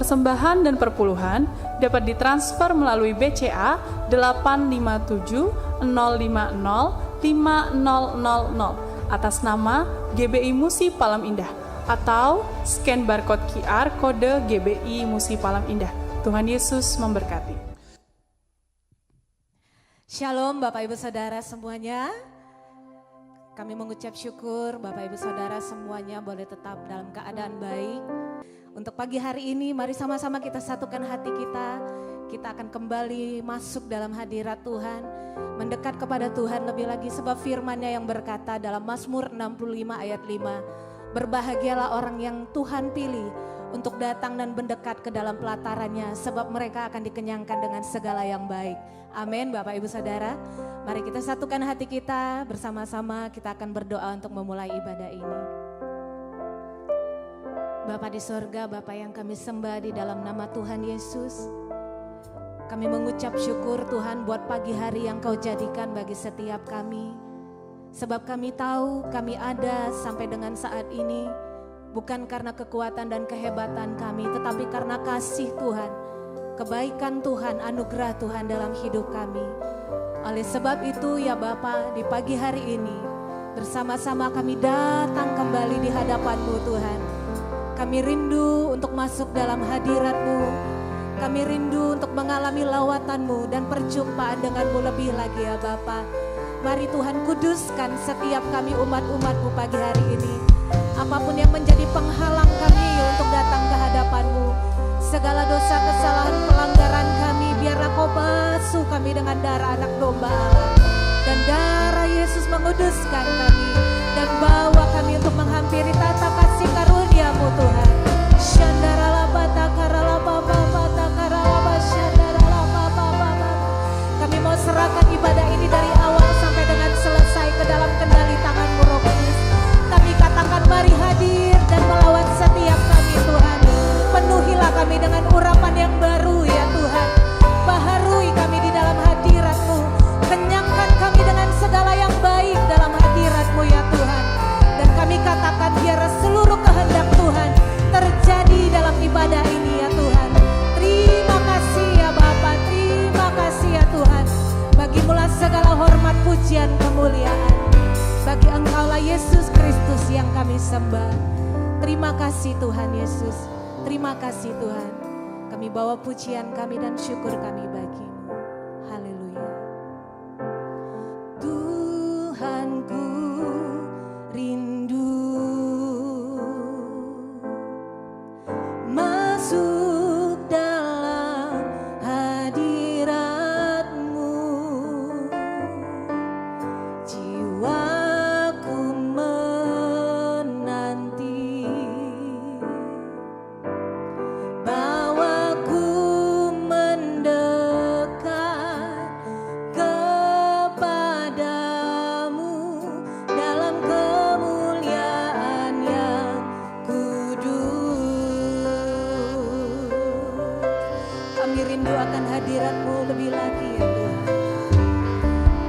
persembahan dan perpuluhan dapat ditransfer melalui BCA 857 050 5000 atas nama GBI Musi Palam Indah atau scan barcode QR kode GBI Musi Palam Indah. Tuhan Yesus memberkati. Shalom Bapak Ibu Saudara semuanya. Kami mengucap syukur Bapak Ibu Saudara semuanya boleh tetap dalam keadaan baik. Untuk pagi hari ini mari sama-sama kita satukan hati kita. Kita akan kembali masuk dalam hadirat Tuhan. Mendekat kepada Tuhan lebih lagi sebab firman-Nya yang berkata dalam Mazmur 65 ayat 5. Berbahagialah orang yang Tuhan pilih untuk datang dan mendekat ke dalam pelatarannya sebab mereka akan dikenyangkan dengan segala yang baik. Amin Bapak Ibu Saudara. Mari kita satukan hati kita bersama-sama, kita akan berdoa untuk memulai ibadah ini. Bapa di sorga, Bapa yang kami sembah di dalam nama Tuhan Yesus. Kami mengucap syukur Tuhan buat pagi hari yang Kau jadikan bagi setiap kami. Sebab kami tahu kami ada sampai dengan saat ini bukan karena kekuatan dan kehebatan kami, tetapi karena kasih Tuhan, kebaikan Tuhan, anugerah Tuhan dalam hidup kami. Oleh sebab itu ya Bapa, di pagi hari ini bersama-sama kami datang kembali di hadapan-Mu Tuhan. Kami rindu untuk masuk dalam hadirat-Mu. Kami rindu untuk mengalami lawatan-Mu dan perjumpaan dengan-Mu lebih lagi ya Bapa. Mari Tuhan kuduskan setiap kami umat-umat-Mu pagi hari ini. Apapun yang menjadi penghalang kami untuk datang ke hadapan-Mu, segala dosa, kesalahan, pelanggaran kami, biarlah Kau basuh kami dengan darah anak domba Allah. Dan darah Yesus menguduskan kami dan bawa kami untuk menghampiri tata kasih karunia-Mu Tuhan. Kami mau serahkan ibadah ini dari awal sampai dengan selesai ke dalam kendali tangan-Mu Roh Kudus. Kami katakan mari hadir dan melawat setiap kami Tuhan. Penuhilah kami dengan urapan yang baru ya Tuhan. Baharui kami di dalam hadirat-Mu. Kenyangkan kami dengan segala yang baik dalam hadirat-Mu ya Tuhan. Dan kami katakan biar seluruh kehendak Tuhan terjadi dalam ibadah ini ya Tuhan. Terima kasih ya Bapa, terima kasih ya Tuhan. Bagimulah segala hormat, pujian, kemuliaan. Bagi Engkaulah Yesus Kristus yang kami sembah. Terima kasih Tuhan Yesus. Terima kasih Tuhan. Kami bawa pujian kami dan syukur kami bagi-Mu. Haleluya. Tuhanku rindu masuk dalam hadirat-Mu. Jiwaku menanti, bawaku mendekat kepadamu dalam kemuliaan yang kudus. Kami rindu akan hadirat-Mu lebih lagi ya Tuhan.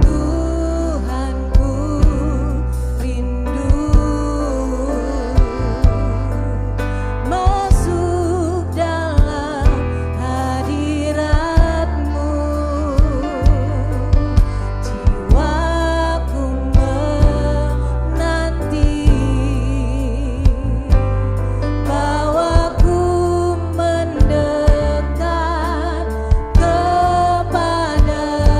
Tuhanku rindu masuk dalam hadirat-Mu. Jiwaku menanti, bawaku mendekat kepadamu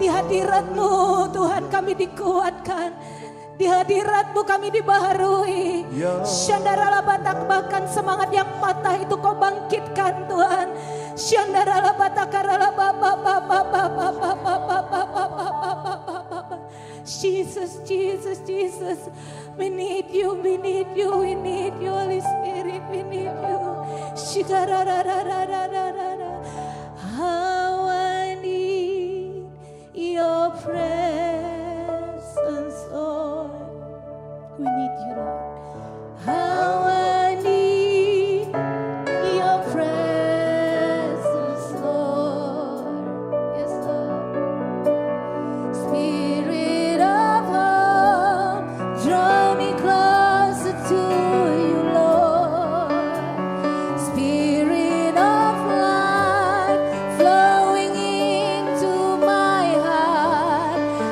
Di hadirat-Mu Tuhan kami dikuatkan. Di hadirat-Mu kami dibaharui. Syandarala batak, bahkan semangat yang patah itu Kau bangkitkan Tuhan. Syandarala batakarala baba. Jesus, Jesus, Jesus. We need you, we need you, we need you, Holy Spirit, we need you. Shikararararararara. How I need your presence, Lord. We need you, Lord. How I need your presence, Lord. Yes, Lord. Spirit of hope, draw me closer to you, Lord. Spirit of life, flowing into my heart.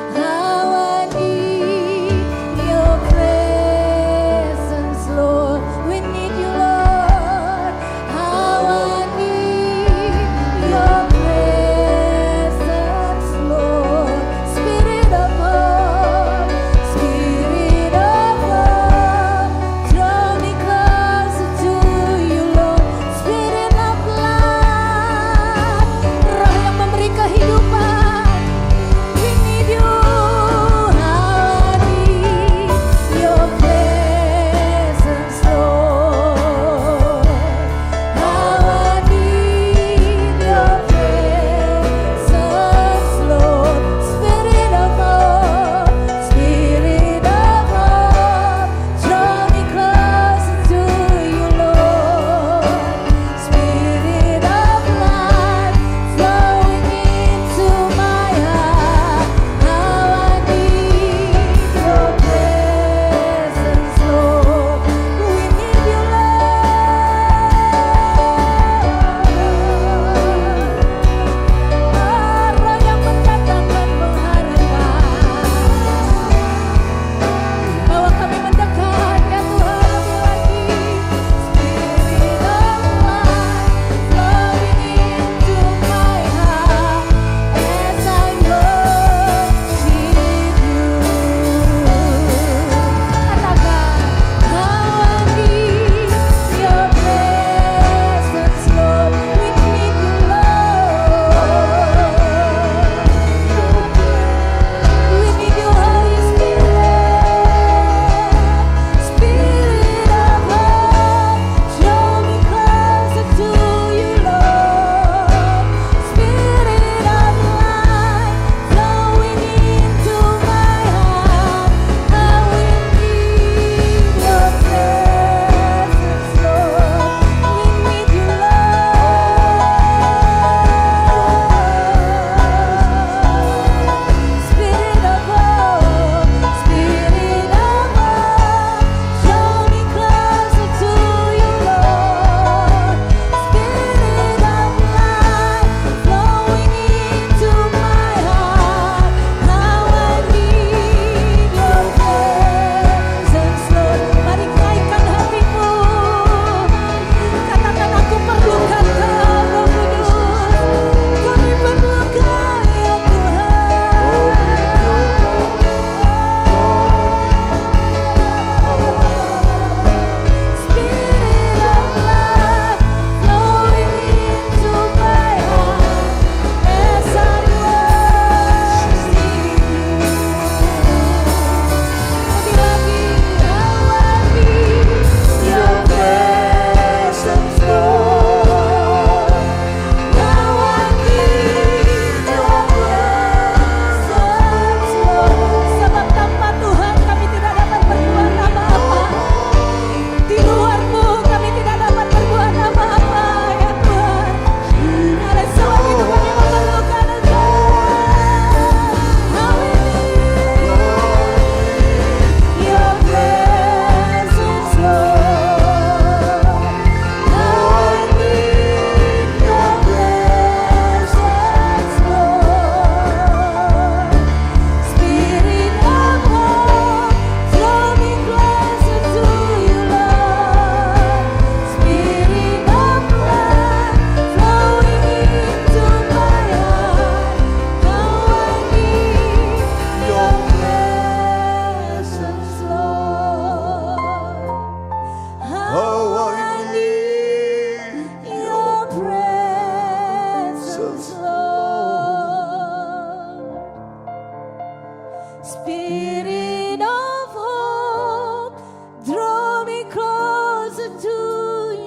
Spirit of hope, draw me closer to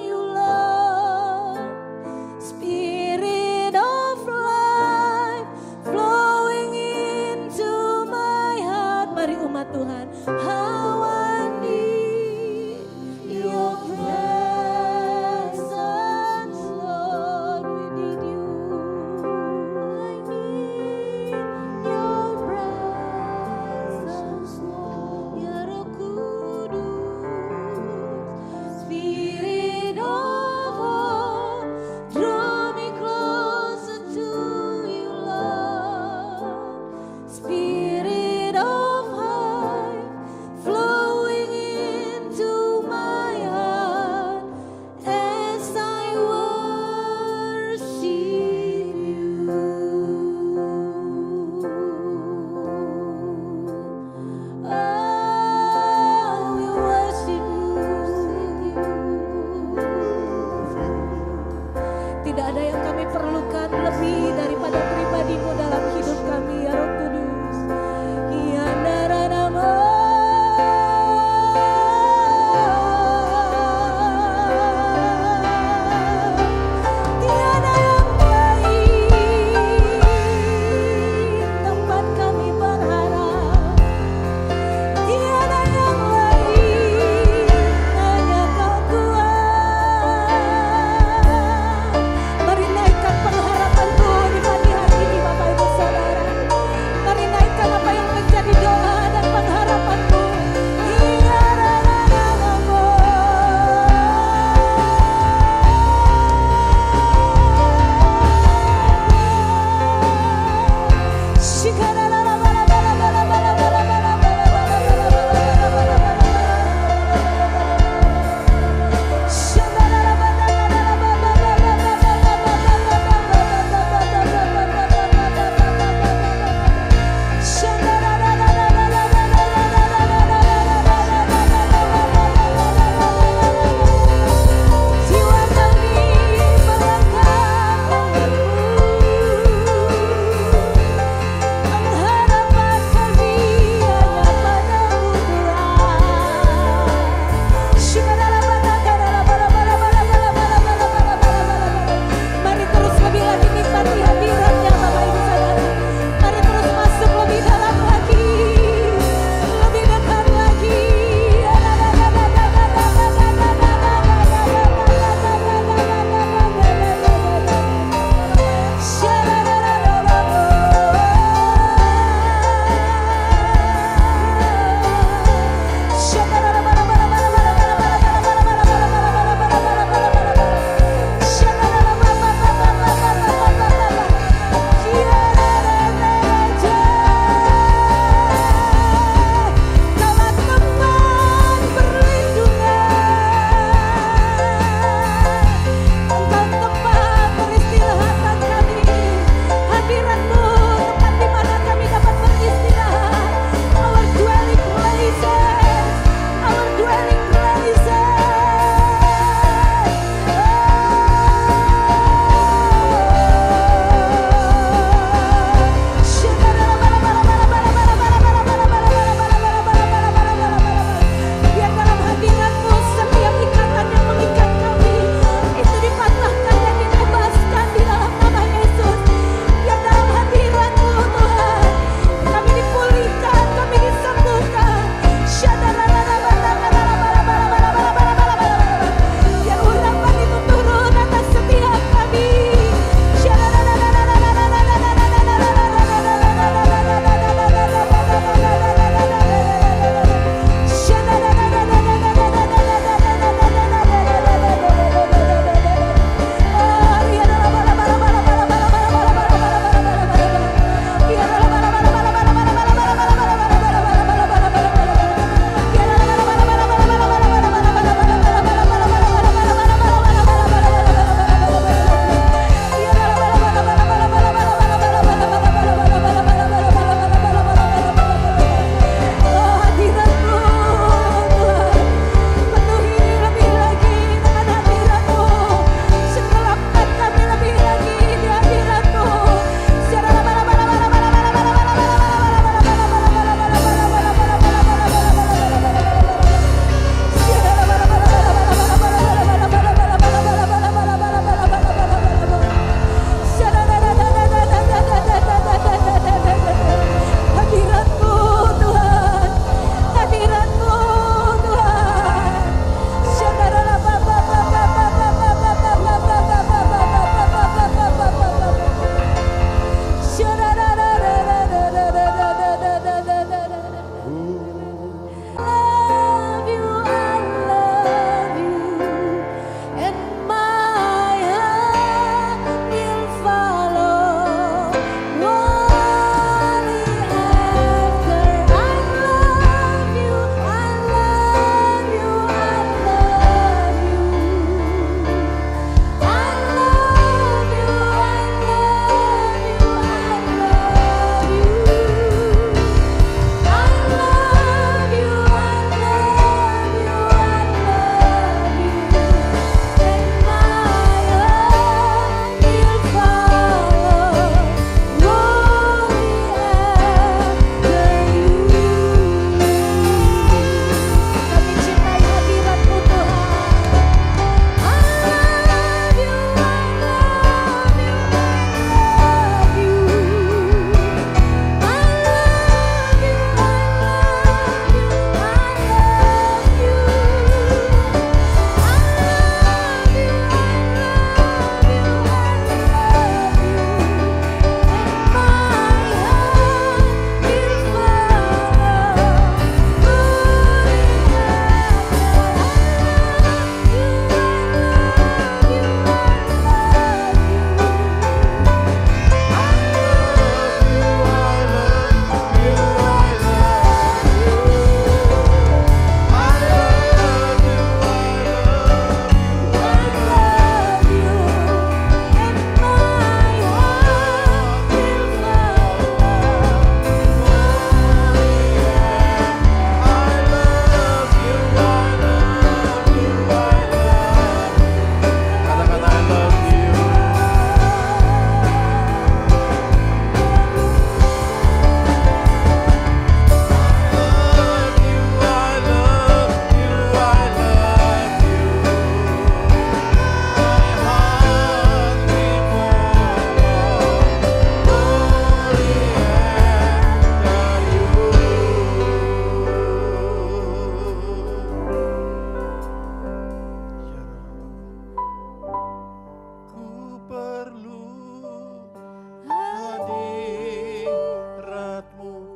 you, Lord. Spirit of life, flowing into my heart. Mari umat Tuhan, how I need your presence, Lord. We need you. I need your presence.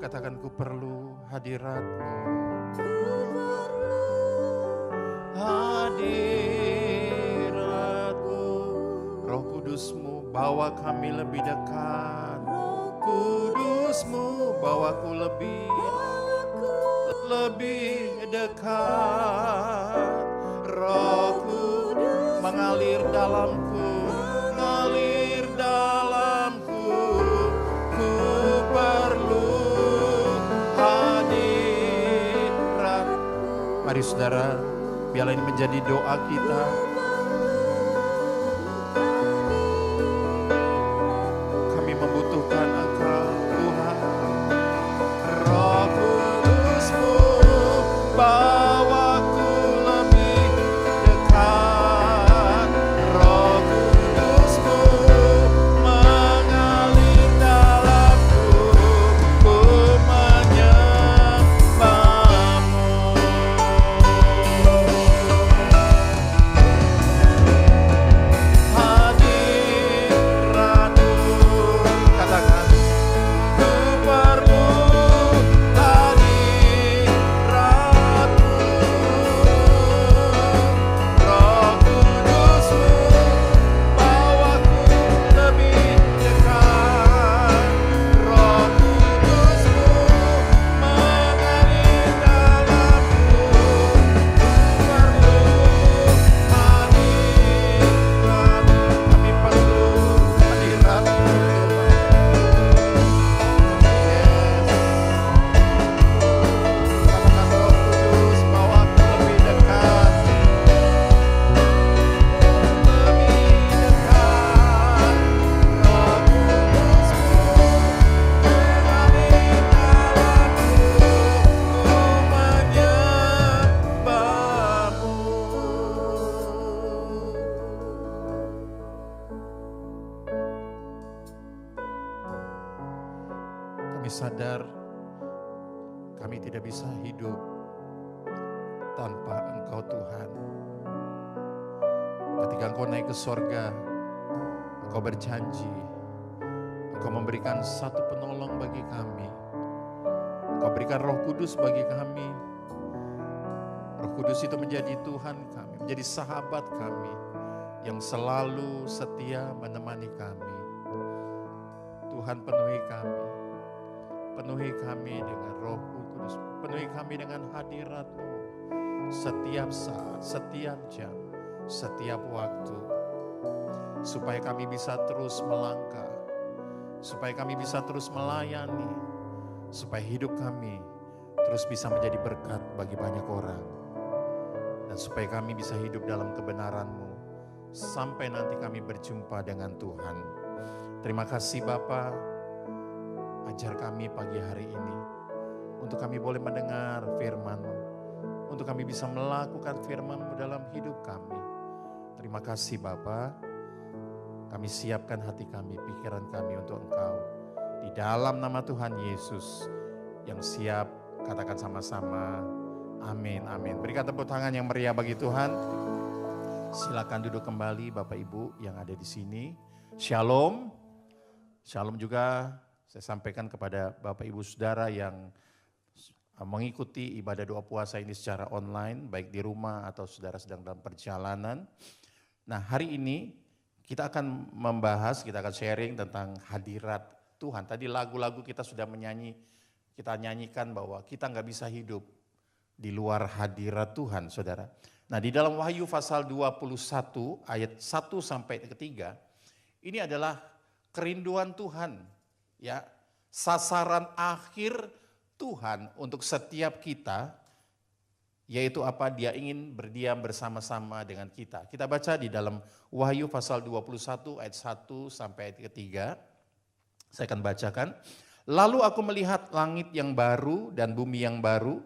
Katakan, ku perlu hadirat-Mu. Hadirat-Mu, Roh Kudus-Mu bawa kami lebih dekat. Kudus-Mu bawaku lebih dekat. Roh Kudus mengalir dalamku, ku perlu hadirat. Mari saudara, biarlah ini menjadi doa kita. Kami membutuhkan Engkau, Tuhan. Roh Kudus-Mu bawaku lebih dekat. Roh Kudus-Mu mengalir dalamku, ku menyembah-Mu. sadar kami tidak bisa hidup tanpa Engkau Tuhan. Ketika Engkau naik ke sorga, Engkau berjanji, Engkau memberikan satu penolong bagi kami. Engkau berikan Roh Kudus bagi kami. Roh Kudus itu menjadi Tuhan kami, menjadi sahabat kami yang selalu setia menemani kami. Tuhan penuhi kami dengan Roh Kudus, penuhi kami dengan hadirat-Mu setiap saat, setiap jam, setiap waktu, supaya kami bisa terus melangkah, supaya kami bisa terus melayani, supaya hidup kami terus bisa menjadi berkat bagi banyak orang, dan supaya kami bisa hidup dalam kebenaran-Mu sampai nanti kami berjumpa dengan Tuhan. Terima kasih Bapa, ajar kami pagi hari ini untuk kami boleh mendengar firman-Mu, untuk kami bisa melakukan firman-Mu dalam hidup kami. Terima kasih Bapa, kami siapkan hati kami, pikiran kami untuk Engkau. Di dalam nama Tuhan Yesus yang siap, katakan sama-sama, amin, amin. Berikan tepuk tangan yang meriah bagi Tuhan. Silakan duduk kembali Bapak Ibu yang ada di sini. Shalom. Shalom juga saya sampaikan kepada Bapak Ibu Saudara yang mengikuti ibadah doa puasa ini secara online, baik di rumah atau saudara sedang dalam perjalanan. Nah, hari ini kita akan membahas, kita akan sharing tentang hadirat Tuhan. Tadi lagu-lagu kita sudah kita nyanyikan bahwa kita nggak bisa hidup di luar hadirat Tuhan, saudara. Nah, di dalam Wahyu pasal 21 ayat 1 sampai 3, ini adalah kerinduan Tuhan, ya, sasaran akhir Tuhan untuk setiap kita, yaitu apa? Dia ingin berdiam bersama-sama dengan kita. Kita baca di dalam Wahyu pasal 21 ayat 1 sampai ayat 3. Saya akan bacakan. Lalu aku melihat langit yang baru dan bumi yang baru,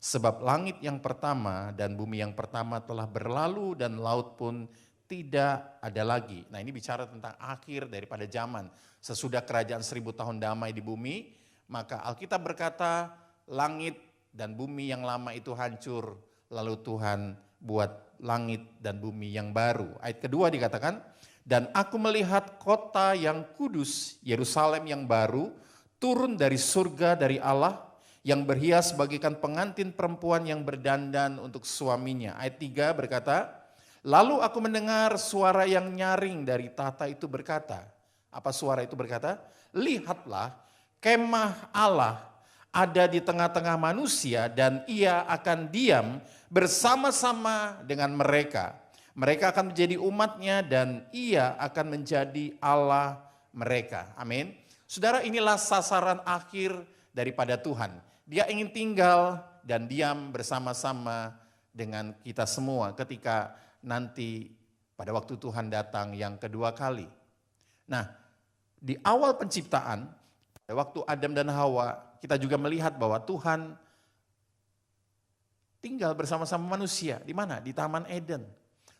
sebab langit yang pertama dan bumi yang pertama telah berlalu dan laut pun tidak ada lagi. Nah, ini bicara tentang akhir daripada zaman. Sesudah kerajaan 1000 tahun damai di bumi, maka Alkitab berkata langit dan bumi yang lama itu hancur, lalu Tuhan buat langit dan bumi yang baru. Ayat kedua dikatakan, dan aku melihat kota yang kudus, Yerusalem yang baru, turun dari surga dari Allah yang berhias bagaikan pengantin perempuan yang berdandan untuk suaminya. Ayat 3 berkata, lalu aku mendengar suara yang nyaring dari tahta itu berkata, apa suara itu berkata? Lihatlah, kemah Allah ada di tengah-tengah manusia dan ia akan diam bersama-sama dengan mereka. Mereka akan menjadi umatnya dan ia akan menjadi Allah mereka. Amin. Saudara, inilah sasaran akhir daripada Tuhan. Dia ingin tinggal dan diam bersama-sama dengan kita semua ketika nanti pada waktu Tuhan datang yang kedua kali. Nah, di awal penciptaan, pada waktu Adam dan Hawa, kita juga melihat bahwa Tuhan tinggal bersama-sama manusia. Di mana? Di Taman Eden.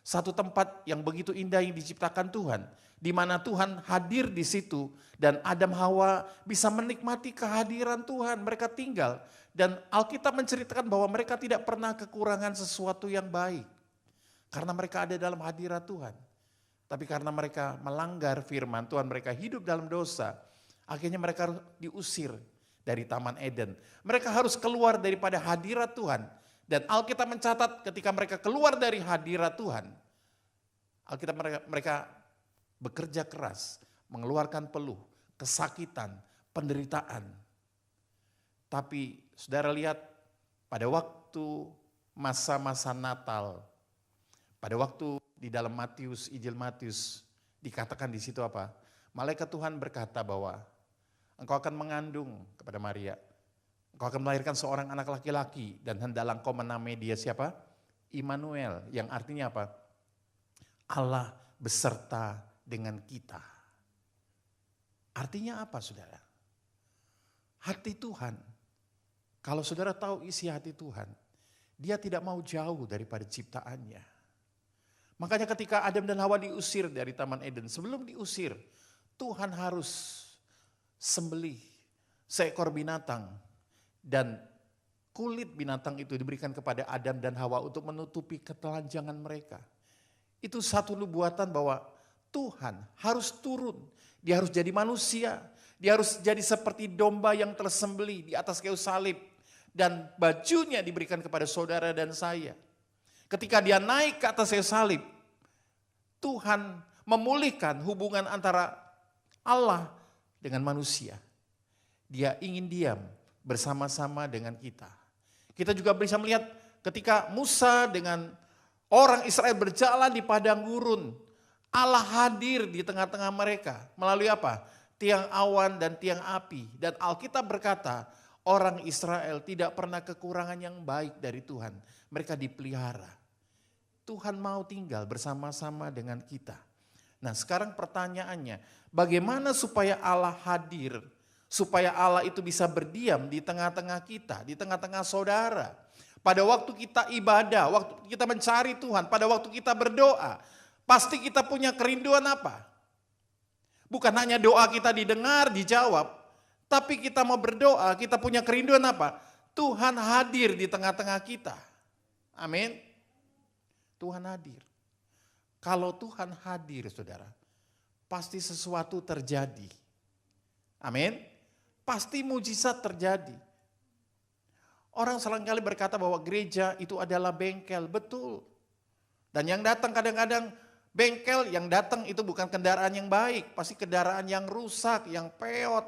Satu tempat yang begitu indah yang diciptakan Tuhan. Di mana Tuhan hadir di situ dan Adam Hawa bisa menikmati kehadiran Tuhan. Mereka tinggal dan Alkitab menceritakan bahwa mereka tidak pernah kekurangan sesuatu yang baik. Karena mereka ada dalam hadirat Tuhan. Tapi karena mereka melanggar firman Tuhan, mereka hidup dalam dosa. Akhirnya mereka diusir dari Taman Eden. Mereka harus keluar daripada hadirat Tuhan. Dan Alkitab mencatat ketika mereka keluar dari hadirat Tuhan, Alkitab mereka bekerja keras, mengeluarkan peluh, kesakitan, penderitaan. Tapi saudara lihat pada waktu masa-masa Natal, pada waktu di dalam Matius, Injil Matius dikatakan di situ apa? Malaikat Tuhan berkata bahwa engkau akan mengandung kepada Maria. Engkau akan melahirkan seorang anak laki-laki dan hendaklah engkau menamai dia siapa? Immanuel, yang artinya apa? Allah beserta dengan kita. Artinya apa saudara? Hati Tuhan, kalau saudara tahu isi hati Tuhan, dia tidak mau jauh daripada ciptaannya. Makanya ketika Adam dan Hawa diusir dari Taman Eden, sebelum diusir, Tuhan harus sembelih seekor binatang dan kulit binatang itu diberikan kepada Adam dan Hawa untuk menutupi ketelanjangan mereka. Itu satu nubuatan bahwa Tuhan harus turun, dia harus jadi manusia, dia harus jadi seperti domba yang tersembelih di atas kayu salib dan bajunya diberikan kepada saudara dan saya. Ketika dia naik ke atas kayu salib, Tuhan memulihkan hubungan antara Allah dengan manusia. Dia ingin diam bersama-sama dengan kita. Kita juga bisa melihat ketika Musa dengan orang Israel berjalan di padang gurun, Allah hadir di tengah-tengah mereka melalui apa? Tiang awan dan tiang api. Dan Alkitab berkata, orang Israel tidak pernah kekurangan yang baik dari Tuhan. Mereka dipelihara. Tuhan mau tinggal bersama-sama dengan kita. Nah, sekarang pertanyaannya, bagaimana supaya Allah hadir? Supaya Allah itu bisa berdiam di tengah-tengah kita, di tengah-tengah saudara. Pada waktu kita ibadah, waktu kita mencari Tuhan, pada waktu kita berdoa, pasti kita punya kerinduan apa? Bukan hanya doa kita didengar, dijawab, tapi kita mau berdoa, kita punya kerinduan apa? Tuhan hadir di tengah-tengah kita. Amin. Tuhan hadir. Kalau Tuhan hadir, saudara, pasti sesuatu terjadi. Amin. Pasti mujizat terjadi. Orang selangkali berkata bahwa gereja itu adalah bengkel, betul. Dan yang datang kadang-kadang bengkel, yang datang itu bukan kendaraan yang baik, pasti kendaraan yang rusak, yang peot,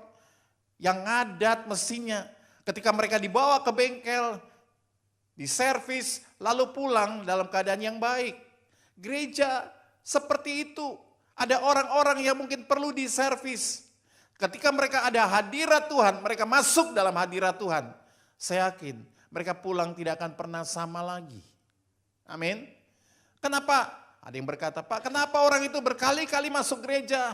yang ngadat mesinnya. Ketika mereka dibawa ke bengkel, diservis, lalu pulang dalam keadaan yang baik. Gereja seperti itu. Ada orang-orang yang mungkin perlu diservis. Ketika mereka ada hadirat Tuhan, mereka masuk dalam hadirat Tuhan. Saya yakin mereka pulang tidak akan pernah sama lagi. Amin. Kenapa? Ada yang berkata, Pak, kenapa orang itu berkali-kali masuk gereja?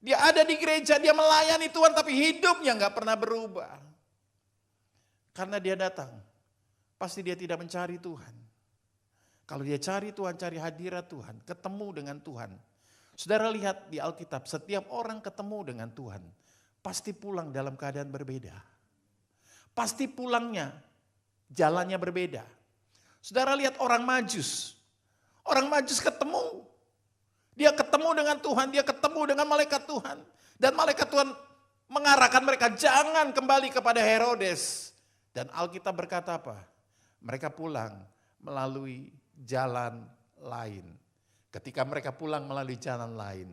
Dia ada di gereja, dia melayani Tuhan, tapi hidupnya gak pernah berubah. Karena dia datang, pasti dia tidak mencari Tuhan. Kalau dia cari Tuhan, cari hadirat Tuhan, ketemu dengan Tuhan. Saudara lihat di Alkitab, setiap orang ketemu dengan Tuhan, pasti pulang dalam keadaan berbeda. Pasti pulangnya, jalannya berbeda. Saudara lihat orang Majus. Orang Majus ketemu. Dia ketemu dengan Tuhan, dia ketemu dengan malaikat Tuhan. Dan malaikat Tuhan mengarahkan mereka jangan kembali kepada Herodes. Dan Alkitab berkata apa? Mereka pulang melalui jalan lain. Ketika mereka pulang melalui jalan lain,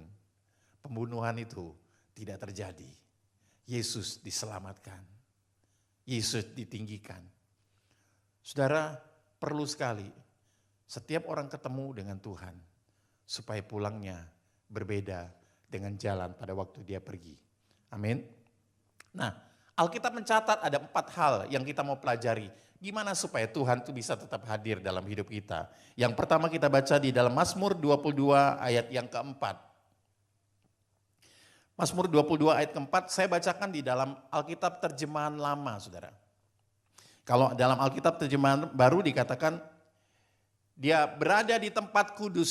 pembunuhan itu tidak terjadi. Yesus diselamatkan. Yesus ditinggikan. Saudara, perlu sekali setiap orang ketemu dengan Tuhan supaya pulangnya berbeda dengan jalan pada waktu dia pergi. Amin. Nah, Alkitab mencatat ada 4 hal yang kita mau pelajari. Gimana supaya Tuhan itu bisa tetap hadir dalam hidup kita. Yang pertama kita baca di dalam Mazmur 22 ayat yang keempat. Mazmur 22 ayat keempat saya bacakan di dalam Alkitab terjemahan lama, saudara. Kalau dalam Alkitab terjemahan baru dikatakan dia berada di tempat kudus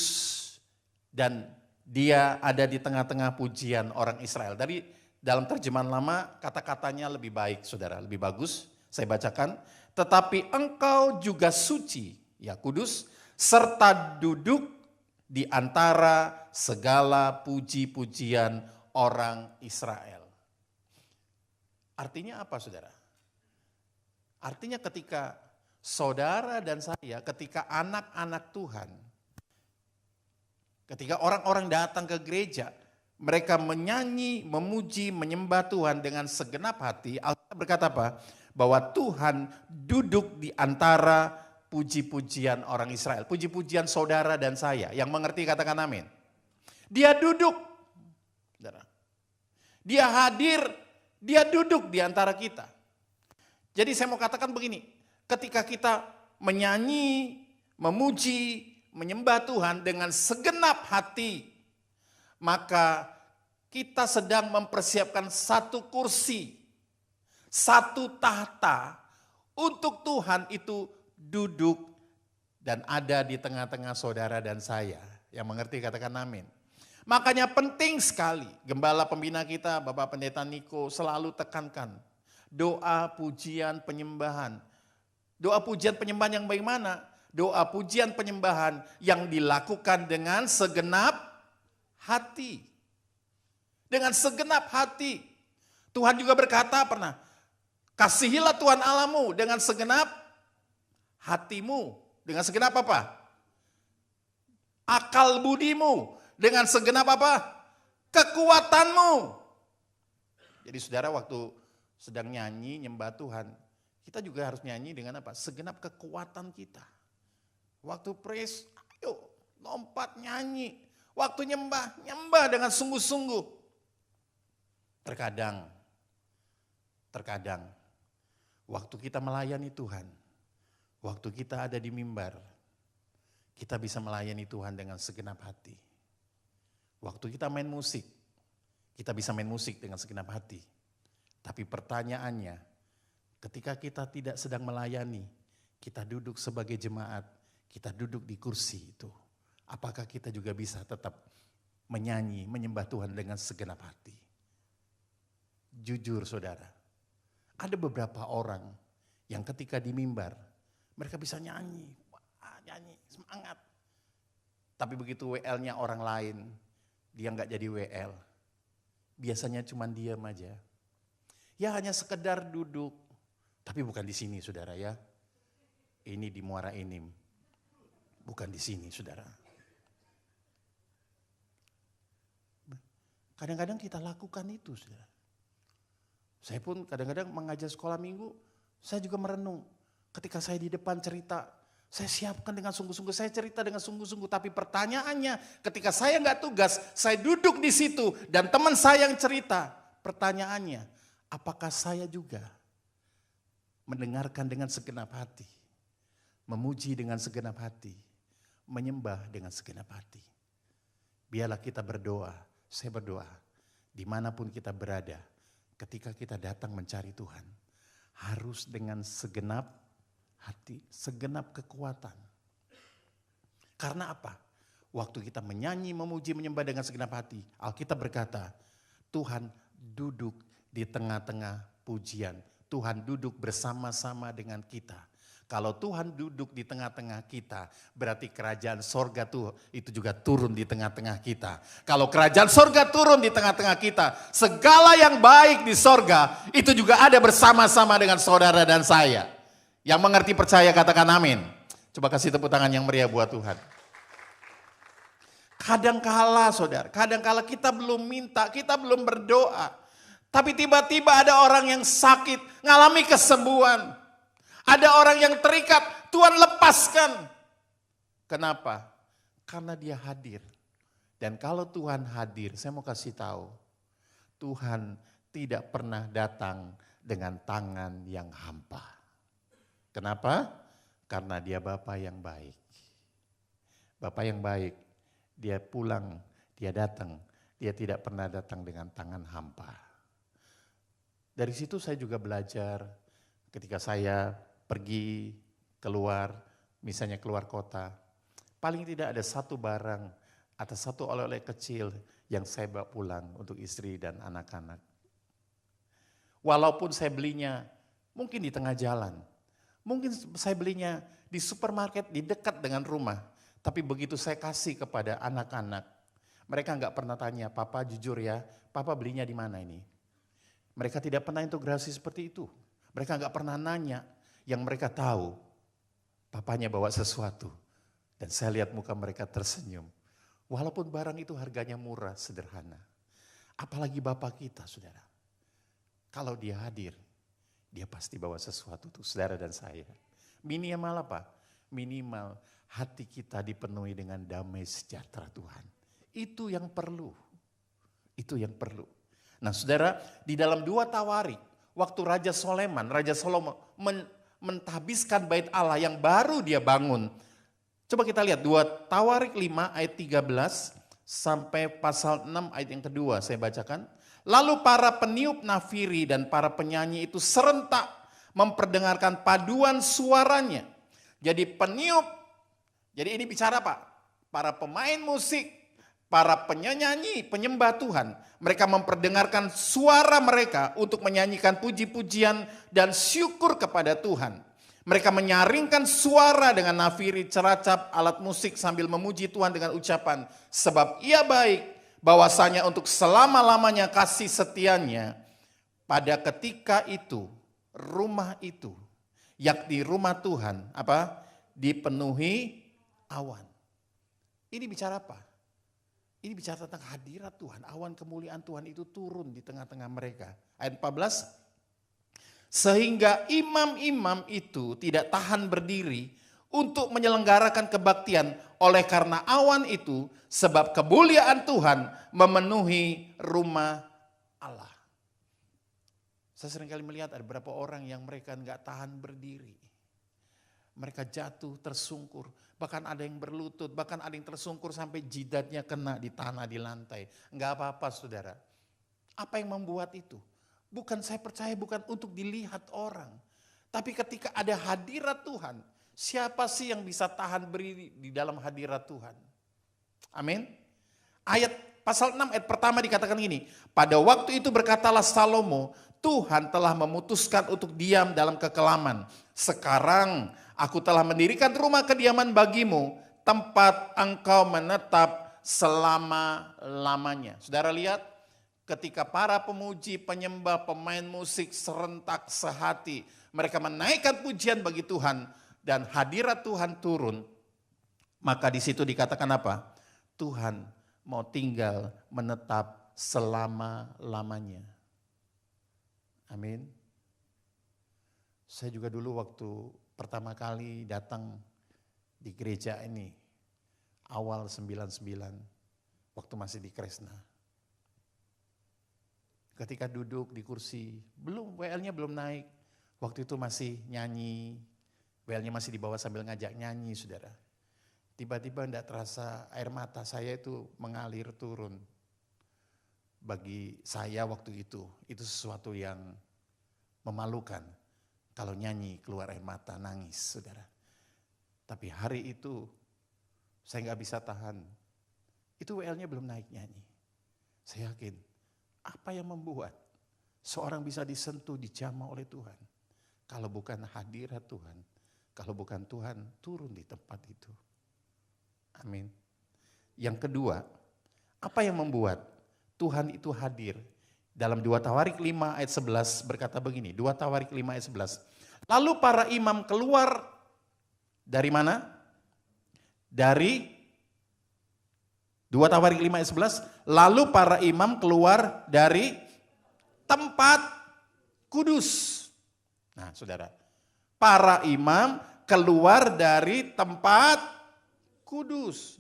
dan dia ada di tengah-tengah pujian orang Israel. Dari dalam terjemahan lama kata-katanya lebih baik, saudara, lebih bagus. Saya bacakan, tetapi engkau juga suci, ya kudus, serta duduk di antara segala puji-pujian orang Israel. Artinya apa, saudara? Artinya ketika saudara dan saya, ketika anak-anak Tuhan, ketika orang-orang datang ke gereja, mereka menyanyi, memuji, menyembah Tuhan dengan segenap hati. Alkitab berkata apa? Bahwa Tuhan duduk di antara puji-pujian orang Israel. Puji-pujian saudara dan saya. Yang mengerti katakan amin. Dia duduk. Dia hadir, dia duduk di antara kita. Jadi saya mau katakan begini. Ketika kita menyanyi, memuji, menyembah Tuhan dengan segenap hati, maka kita sedang mempersiapkan satu kursi, satu tahta untuk Tuhan itu duduk dan ada di tengah-tengah saudara dan saya. Yang mengerti katakan amin. Makanya penting sekali gembala pembina kita Bapak Pendeta Niko selalu tekankan doa, pujian, penyembahan. Doa pujian penyembahan yang bagaimana? Doa pujian penyembahan yang dilakukan dengan segenap hati. Dengan segenap hati. Tuhan juga berkata pernah, kasihilah Tuhan Allahmu dengan segenap hatimu. Dengan segenap apa? Akal budimu. Dengan segenap apa? Kekuatanmu. Jadi saudara waktu sedang nyanyi, nyembah Tuhan, kita juga harus nyanyi dengan apa? Segenap kekuatan kita. Waktu praise, ayo lompat nyanyi. Waktu nyembah, nyembah dengan sungguh-sungguh. Terkadang, waktu kita melayani Tuhan, waktu kita ada di mimbar, kita bisa melayani Tuhan dengan segenap hati. Waktu kita main musik, kita bisa main musik dengan segenap hati. Tapi pertanyaannya, ketika kita tidak sedang melayani, kita duduk sebagai jemaat, kita duduk di kursi itu. Apakah kita juga bisa tetap menyanyi, menyembah Tuhan dengan segenap hati? Jujur saudara, ada beberapa orang yang ketika di mimbar, mereka bisa nyanyi, nyanyi, semangat. Tapi begitu WL-nya orang lain, dia nggak jadi WL. Biasanya cuma diam aja. Ya hanya sekedar duduk. Tapi bukan di sini saudara ya. Ini di Muara Enim. Bukan di sini saudara. Kadang-kadang kita lakukan itu saudara. Saya pun kadang-kadang mengajar sekolah minggu. Saya juga merenung. Ketika saya di depan cerita. Saya siapkan dengan sungguh-sungguh, saya cerita dengan sungguh-sungguh. Tapi pertanyaannya ketika saya nggak tugas, saya duduk di situ dan teman saya yang cerita. Pertanyaannya, apakah saya juga mendengarkan dengan segenap hati, memuji dengan segenap hati, menyembah dengan segenap hati. Biarlah kita berdoa, saya berdoa, dimanapun kita berada, ketika kita datang mencari Tuhan, harus dengan segenap hati, segenap kekuatan. Karena apa? Waktu kita menyanyi, memuji, menyembah dengan segenap hati, Alkitab berkata, Tuhan duduk di tengah-tengah pujian. Tuhan duduk bersama-sama dengan kita. Kalau Tuhan duduk di tengah-tengah kita, berarti kerajaan sorga tuh itu juga turun di tengah-tengah kita. Kalau kerajaan sorga turun di tengah-tengah kita, segala yang baik di sorga itu juga ada bersama-sama dengan saudara dan saya. Yang mengerti percaya katakan amin. Coba kasih tepuk tangan yang meriah buat Tuhan. Kadangkala saudara, kadangkala kita belum minta, kita belum berdoa. Tapi tiba-tiba ada orang yang sakit, ngalami kesembuhan. Ada orang yang terikat, Tuhan lepaskan. Kenapa? Karena dia hadir. Dan kalau Tuhan hadir, saya mau kasih tahu, Tuhan tidak pernah datang dengan tangan yang hampa. Kenapa? Karena dia Bapa yang baik. Bapa yang baik, dia pulang, dia datang, dia tidak pernah datang dengan tangan hampa. Dari situ saya juga belajar ketika saya pergi keluar, misalnya keluar kota, paling tidak ada satu barang atau satu oleh-oleh kecil yang saya bawa pulang untuk istri dan anak-anak. Walaupun saya belinya mungkin di tengah jalan, mungkin saya belinya di supermarket di dekat dengan rumah, tapi begitu saya kasih kepada anak-anak, mereka nggak pernah tanya, "Papa jujur ya, Papa belinya di mana ini?" Mereka tidak pernah integrasi seperti itu. Mereka nggak pernah nanya. Yang mereka tahu, papanya bawa sesuatu. Dan saya lihat muka mereka tersenyum. Walaupun barang itu harganya murah, sederhana. Apalagi Bapak kita, saudara. Kalau dia hadir, dia pasti bawa sesuatu untuk saudara dan saya. Minimal apa? Minimal hati kita dipenuhi dengan damai sejahtera Tuhan. Itu yang perlu. Itu yang perlu. Nah saudara, di dalam 2 Tawarik, waktu Raja Salomo mentahbiskan bait Allah yang baru dia bangun. Coba kita lihat 2 Tawarik 5 ayat 13 sampai pasal 6 ayat yang kedua saya bacakan. Lalu para peniup nafiri dan para penyanyi itu serentak memperdengarkan paduan suaranya. Jadi peniup, jadi ini bicara Pak, para pemain musik, para penyanyi, penyembah Tuhan, mereka memperdengarkan suara mereka untuk menyanyikan puji-pujian dan syukur kepada Tuhan. Mereka menyaringkan suara dengan nafiri, ceracap, alat musik sambil memuji Tuhan dengan ucapan, sebab Ia baik, bahwasanya untuk selama-lamanya kasih setianya. Pada ketika itu, rumah itu, yakni rumah Tuhan, dipenuhi awan. Ini bicara apa? Ini bicara tentang hadirat Tuhan, awan kemuliaan Tuhan itu turun di tengah-tengah mereka. Ayat 14, sehingga imam-imam itu tidak tahan berdiri untuk menyelenggarakan kebaktian oleh karena awan itu, sebab kemuliaan Tuhan memenuhi rumah Allah. Saya seringkali melihat ada beberapa orang yang mereka enggak tahan berdiri. Mereka jatuh, tersungkur, bahkan ada yang berlutut, bahkan ada yang tersungkur sampai jidatnya kena di tanah, di lantai. Enggak apa-apa saudara. Apa yang membuat itu? Bukan saya percaya bukan untuk dilihat orang. Tapi ketika ada hadirat Tuhan, siapa sih yang bisa tahan berdiri di dalam hadirat Tuhan? Amin. Ayat pasal 6 ayat pertama dikatakan gini, pada waktu itu berkatalah Salomo, Tuhan telah memutuskan untuk diam dalam kekelaman. Sekarang aku telah mendirikan rumah kediaman bagimu, tempat engkau menetap selama-lamanya. Saudara lihat, ketika para pemuji, penyembah, pemain musik serentak sehati, mereka menaikkan pujian bagi Tuhan dan hadirat Tuhan turun, maka di situ dikatakan apa? Tuhan mau tinggal menetap selama-lamanya. Amin. Saya juga dulu waktu pertama kali datang di gereja ini, awal 99, waktu masih di Kresna. Ketika duduk di kursi, WL-nya belum naik. Waktu itu masih nyanyi, WL-nya masih dibawa sambil ngajak nyanyi, saudara. Tiba-tiba enggak terasa air mata saya itu mengalir turun. Bagi saya waktu itu sesuatu yang memalukan. Kalau nyanyi keluar air mata, nangis, saudara. Tapi hari itu saya enggak bisa tahan. Itu WL-nya belum naik nyanyi. Saya yakin, apa yang membuat seorang bisa disentuh, dijamah oleh Tuhan? Kalau bukan hadirat Tuhan, Kalau bukan Tuhan turun di tempat itu. Amin. Yang kedua, apa yang membuat Tuhan itu hadir? Dalam 2 Tawarik 5 ayat 11 berkata begini, 2 Tawarik 5 ayat 11. Lalu para imam keluar dari mana? Dari 2 Tawarik 5 ayat 11, lalu para imam keluar dari tempat kudus. Nah saudara, para imam keluar dari tempat kudus.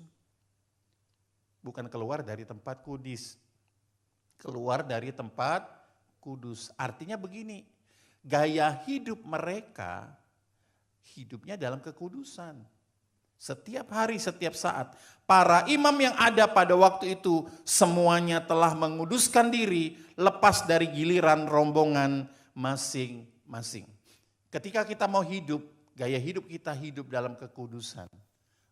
Bukan keluar dari tempat kudis. Keluar dari tempat kudus. Artinya begini, gaya hidup mereka, hidupnya dalam kekudusan. Setiap hari, setiap saat. Para imam yang ada pada waktu itu semuanya telah menguduskan diri lepas dari giliran rombongan masing-masing. Ketika kita mau hidup, gaya hidup kita hidup dalam kekudusan.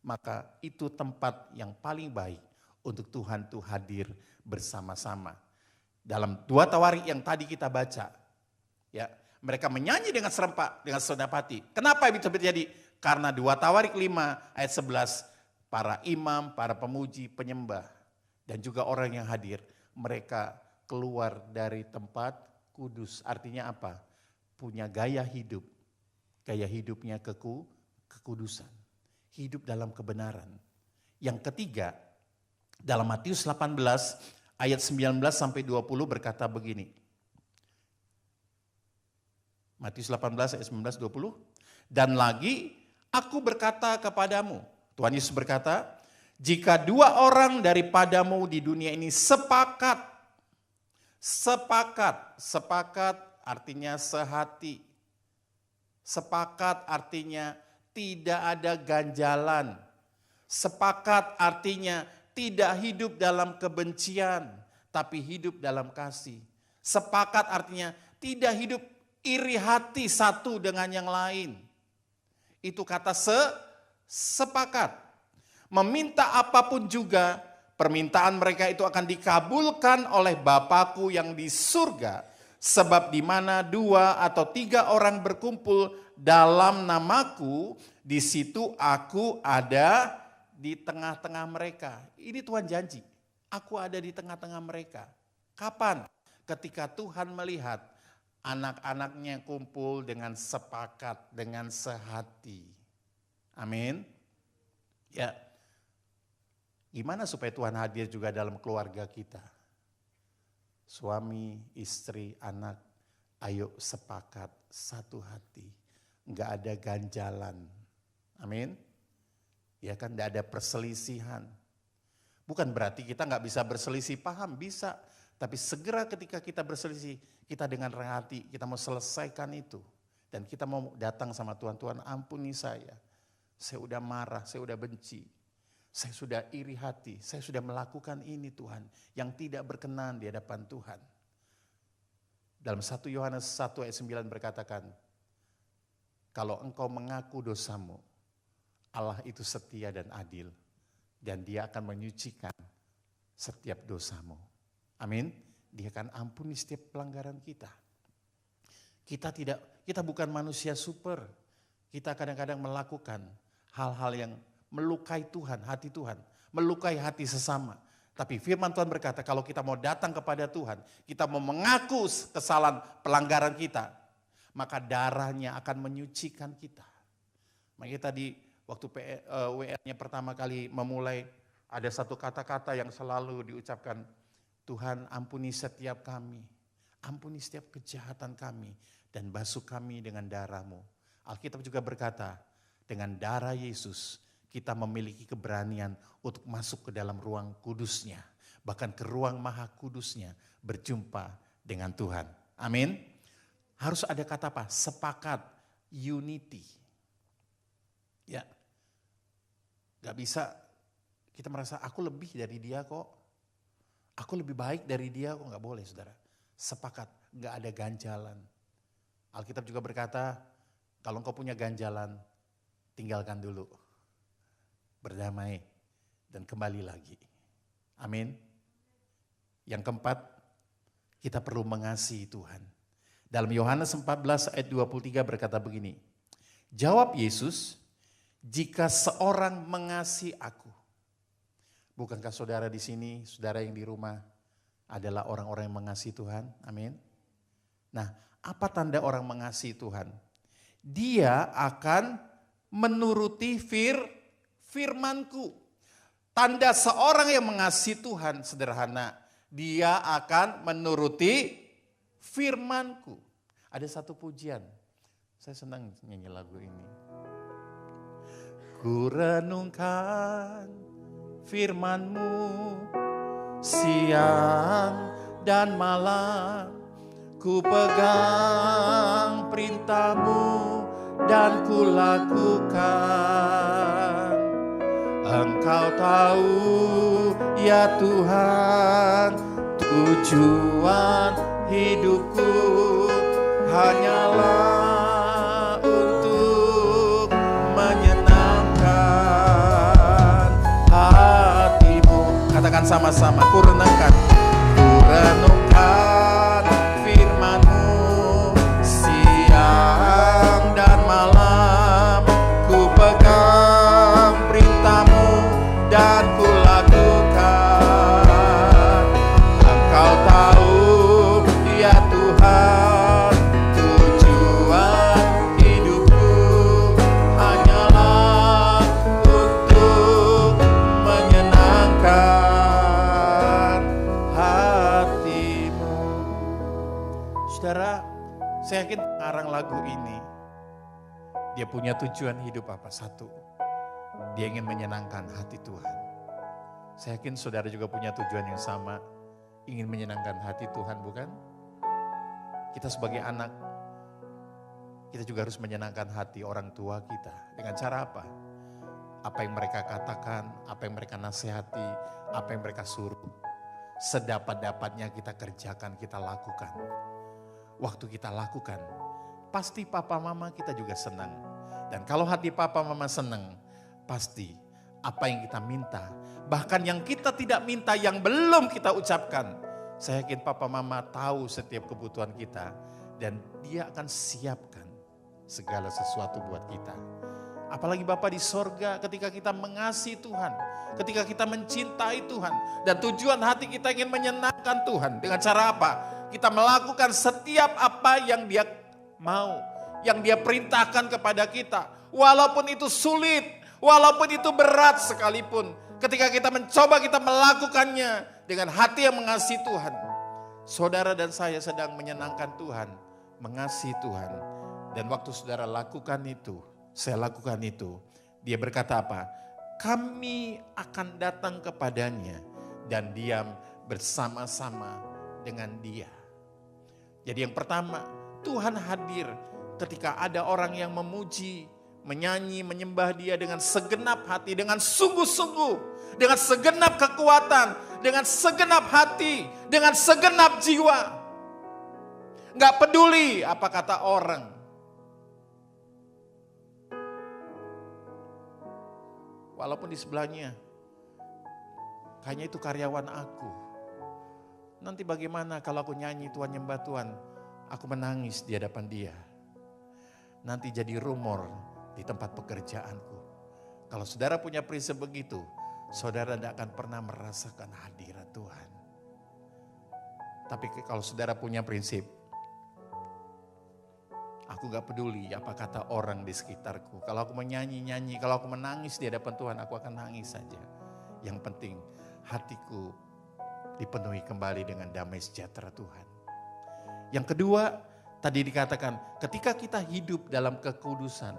Maka itu tempat yang paling baik untuk Tuhan tuh hadir bersama-sama. Dalam 2 Tawarik yang tadi kita baca, ya, mereka menyanyi dengan serempak, dengan senapati. Kenapa itu terjadi? Karena 2 Tawarik 5 ayat 11, para imam, para pemuji, penyembah, dan juga orang yang hadir, mereka keluar dari tempat kudus. Artinya apa? Punya gaya hidup. Gaya hidupnya kekudusan. Hidup dalam kebenaran. Yang ketiga, dalam Matius 18 ayat 19 sampai 20 berkata begini. Matius 18 ayat 19 20. Dan lagi aku berkata kepadamu, Tuhan Yesus berkata, jika 2 orang daripadamu di dunia ini sepakat artinya sehati. Sepakat artinya tidak ada ganjalan. Sepakat artinya tidak hidup dalam kebencian, tapi hidup dalam kasih. Sepakat artinya tidak hidup iri hati satu dengan yang lain. Itu kata sepakat. Meminta apapun juga, permintaan mereka itu akan dikabulkan oleh Bapakku yang di surga. Sebab di mana 2 atau 3 orang berkumpul dalam namaku, di situ aku ada di tengah-tengah mereka. Ini Tuhan janji, aku ada di tengah-tengah mereka. Kapan? Ketika Tuhan melihat anak-anaknya kumpul dengan sepakat, dengan sehati. Amin. Ya, gimana supaya Tuhan hadir juga dalam keluarga kita? Suami, istri, anak, ayo sepakat, satu hati. Enggak ada ganjalan. Amin. Ya kan, enggak ada perselisihan. Bukan berarti kita enggak bisa berselisih paham, bisa. Tapi segera ketika kita berselisih, kita dengan rendah hati, kita mau selesaikan itu. Dan kita mau datang sama Tuhan, Tuhan ampuni saya. Saya udah marah, saya udah benci. Saya sudah iri hati, saya sudah melakukan ini Tuhan, yang tidak berkenan di hadapan Tuhan. Dalam 1 Yohanes 1 ayat 9 berkatakan, kalau engkau mengaku dosamu, Allah itu setia dan adil, dan Dia akan menyucikan setiap dosamu. Amin. Dia akan ampuni setiap pelanggaran kita. Kita bukan manusia super. Kita kadang-kadang melakukan hal-hal yang melukai Tuhan, hati Tuhan, melukai hati sesama. Tapi firman Tuhan berkata, kalau kita mau datang kepada Tuhan, kita mau mengaku kesalahan pelanggaran kita, maka darahnya akan menyucikan kita. Makanya tadi waktu WR-nya pertama kali memulai, ada satu kata-kata yang selalu diucapkan, Tuhan ampuni setiap kami, ampuni setiap kejahatan kami, dan basuh kami dengan darah-Mu. Alkitab juga berkata, dengan darah Yesus, kita memiliki keberanian untuk masuk ke dalam ruang kudusnya. Bahkan ke ruang maha kudusnya berjumpa dengan Tuhan. Amin. Harus ada kata apa? Sepakat, unity. Ya, gak bisa kita merasa aku lebih dari dia kok. Aku lebih baik dari dia kok, gak boleh saudara. Sepakat, gak ada ganjalan. Alkitab juga berkata, kalau engkau punya ganjalan, tinggalkan dulu. Berdamai dan kembali lagi. Amin. Yang keempat, kita perlu mengasihi Tuhan. Dalam Yohanes 14 ayat 23 berkata begini, Jawab Yesus, jika seorang mengasihi aku. Bukankah saudara di sini, saudara yang di rumah adalah orang-orang yang mengasihi Tuhan? Amin. Nah, apa tanda orang mengasihi Tuhan? Dia akan menuruti firman-Ku. Tanda seorang yang mengasihi Tuhan sederhana, dia akan menuruti firman-Ku. Ada satu pujian, saya senang nyanyi lagu ini. Ku renungkan firman-Mu siang dan malam, ku pegang perintah-Mu dan ku lakukan. Engkau tahu ya Tuhan, tujuan hidupku hanyalah untuk menyenangkan hati-Mu. Katakan sama-sama, ku renungkan firman-Mu siang dan malam, ku pegang perintah-Mu dan ku lakukan. Engkau tahu ya Tuhan, tujuan hidupku hanyalah untuk menyenangkan hati-Mu. Saudara, saya yakin pengarang lagu ini, dia punya tujuan hidup apa? Satu, dia ingin menyenangkan hati Tuhan. Saya yakin saudara juga punya tujuan yang sama, ingin menyenangkan hati Tuhan, bukan? Kita sebagai anak, kita juga harus menyenangkan hati orang tua kita. Dengan cara apa? Apa yang mereka katakan, apa yang mereka nasihati, apa yang mereka suruh. Sedapat-dapatnya kita kerjakan, kita lakukan. Waktu kita lakukan, pasti papa mama kita juga senang. Dan kalau hati papa mama senang, pasti apa yang kita minta, bahkan yang kita tidak minta, yang belum kita ucapkan, saya yakin papa mama tahu setiap kebutuhan kita dan dia akan siapkan segala sesuatu buat kita. Apalagi Bapa di sorga, ketika kita mengasihi Tuhan, ketika kita mencintai Tuhan, dan tujuan hati kita ingin menyenangkan Tuhan. Dengan cara apa? Kita melakukan setiap apa yang Dia mau, yang Dia perintahkan kepada kita. Walaupun itu sulit, walaupun itu berat sekalipun, ketika kita mencoba, kita melakukannya dengan hati yang mengasihi Tuhan. Saudara dan saya sedang menyenangkan Tuhan, mengasihi Tuhan. Dan waktu saudara lakukan itu, saya lakukan itu, Dia berkata apa? Kami akan datang kepadanya dan diam bersama-sama dengan Dia. Jadi yang pertama, Tuhan hadir ketika ada orang yang memuji, menyanyi, menyembah Dia dengan segenap hati, dengan sungguh-sungguh, dengan segenap kekuatan, dengan segenap hati, dengan segenap jiwa. Nggak peduli apa kata orang. Walaupun di sebelahnya, kayaknya itu karyawan aku. Nanti bagaimana kalau aku nyanyi Tuhan, nyembah Tuhan, aku menangis di hadapan Dia. Nanti jadi rumor di tempat pekerjaanku. Kalau saudara punya prinsip begitu, saudara tidak akan pernah merasakan hadirat Tuhan. Tapi kalau saudara punya prinsip, aku gak peduli apa kata orang di sekitarku. Kalau aku menyanyi-nyanyi, kalau aku menangis di hadapan Tuhan, aku akan nangis saja. Yang penting hatiku dipenuhi kembali dengan damai sejahtera Tuhan. Yang kedua, tadi dikatakan ketika kita hidup dalam kekudusan,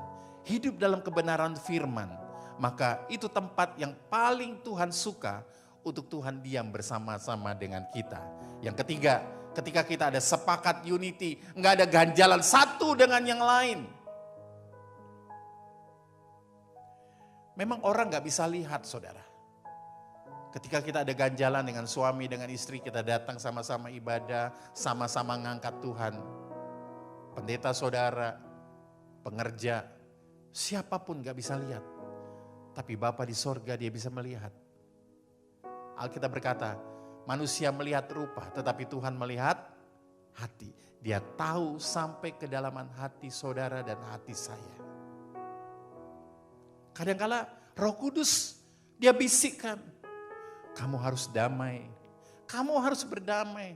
hidup dalam kebenaran firman, maka itu tempat yang paling Tuhan suka untuk Tuhan diam bersama-sama dengan kita. Yang ketiga, ketika kita ada sepakat unity, nggak ada ganjalan satu dengan yang lain. Memang orang nggak bisa lihat, saudara. Ketika kita ada ganjalan dengan suami, dengan istri, kita datang sama-sama ibadah, sama-sama ngangkat Tuhan. Pendeta saudara, pengerja, siapapun gak bisa lihat. Tapi Bapa di sorga Dia bisa melihat. Alkitab berkata, manusia melihat rupa, tetapi Tuhan melihat hati. Dia tahu sampai kedalaman hati saudara dan hati saya. Kadangkala Roh Kudus dia bisikkan, kamu harus damai, kamu harus berdamai.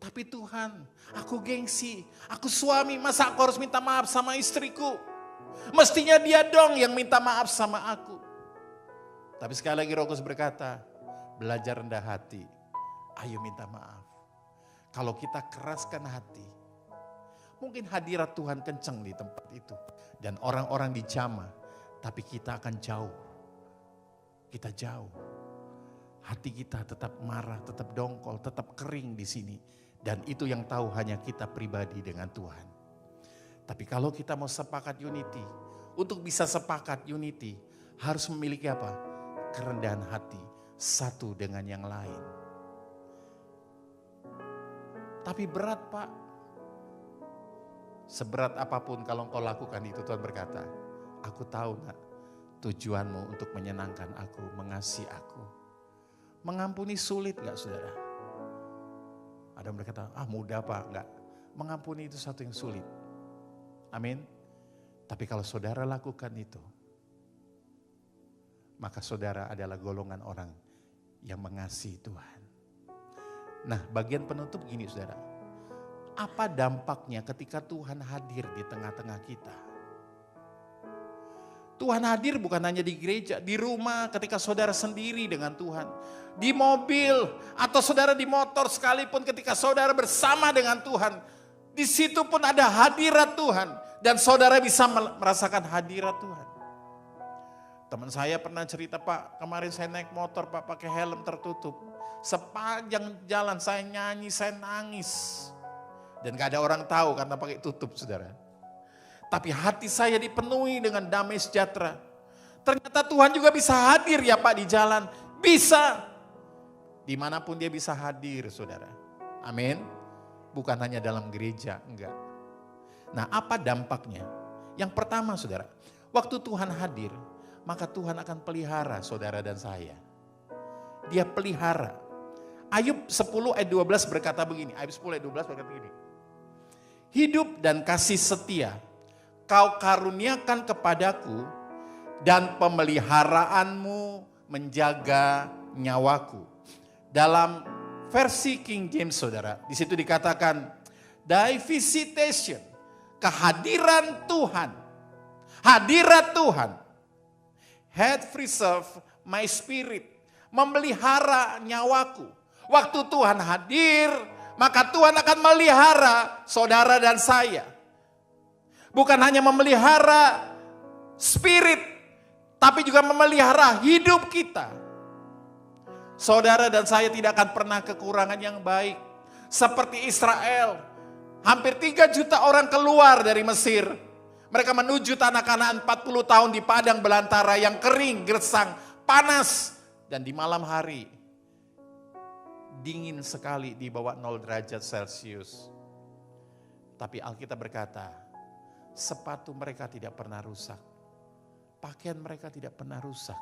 Tapi Tuhan, aku gengsi, aku suami, masa aku harus minta maaf sama istriku? Mestinya dia dong yang minta maaf sama aku. Tapi sekali lagi Roh Kudus berkata, belajar rendah hati, ayo minta maaf. Kalau kita keraskan hati, mungkin hadirat Tuhan kencang di tempat itu. Dan orang-orang dijamah, tapi kita akan jauh. Kita jauh. Hati kita tetap marah, tetap dongkol, tetap kering di sini. Dan itu yang tahu hanya kita pribadi dengan Tuhan. Tapi kalau kita mau sepakat unity, untuk bisa sepakat unity, harus memiliki apa? Kerendahan hati, satu dengan yang lain. Tapi berat Pak. Seberat apapun kalau engkau lakukan itu, Tuhan berkata, aku tahu nak, tujuanmu untuk menyenangkan aku, mengasihi aku. Mengampuni sulit gak saudara? Ada yang berkata, mudah Pak, enggak. Mengampuni itu satu yang sulit. Amin. Tapi kalau saudara lakukan itu, maka saudara adalah golongan orang yang mengasihi Tuhan. Nah, bagian penutup gini saudara. Apa dampaknya ketika Tuhan hadir di tengah-tengah kita? Tuhan hadir bukan hanya di gereja, di rumah ketika saudara sendiri dengan Tuhan. Di mobil atau saudara di motor sekalipun ketika saudara bersama dengan Tuhan. Di situ pun ada hadirat Tuhan. Dan saudara bisa merasakan hadirat Tuhan. Teman saya pernah cerita, Pak, kemarin saya naik motor Pak pakai helm tertutup. Sepanjang jalan saya nyanyi, saya nangis. Dan gak ada orang tahu karena pakai tutup saudara. Tapi hati saya dipenuhi dengan damai sejahtera. Ternyata Tuhan juga bisa hadir ya Pak di jalan. Bisa. Dimanapun dia bisa hadir saudara. Amin. Bukan hanya dalam gereja, enggak. Nah apa dampaknya? Yang pertama saudara, waktu Tuhan hadir, maka Tuhan akan pelihara saudara dan saya. Dia pelihara. Ayub 10 ayat 12 berkata begini. Ayub 10 ayat 12 berkata begini. Hidup dan kasih setia Kau karuniakan kepadaku dan pemeliharaanmu menjaga nyawaku. Dalam versi King James saudara, di situ dikatakan thy visitation, kehadiran Tuhan, hadirat Tuhan, had preserved my spirit, memelihara nyawaku. Waktu Tuhan hadir, maka Tuhan akan melihara saudara dan saya. Bukan hanya memelihara spirit, tapi juga memelihara hidup kita. Saudara dan saya tidak akan pernah kekurangan yang baik. Seperti Israel, hampir 3 juta orang keluar dari Mesir. Mereka menuju tanah Kanaan 40 tahun di padang belantara yang kering, gersang, panas. Dan di malam hari, dingin sekali di bawah 0 derajat Celcius. Tapi Alkitab berkata, sepatu mereka tidak pernah rusak. Pakaian mereka tidak pernah rusak.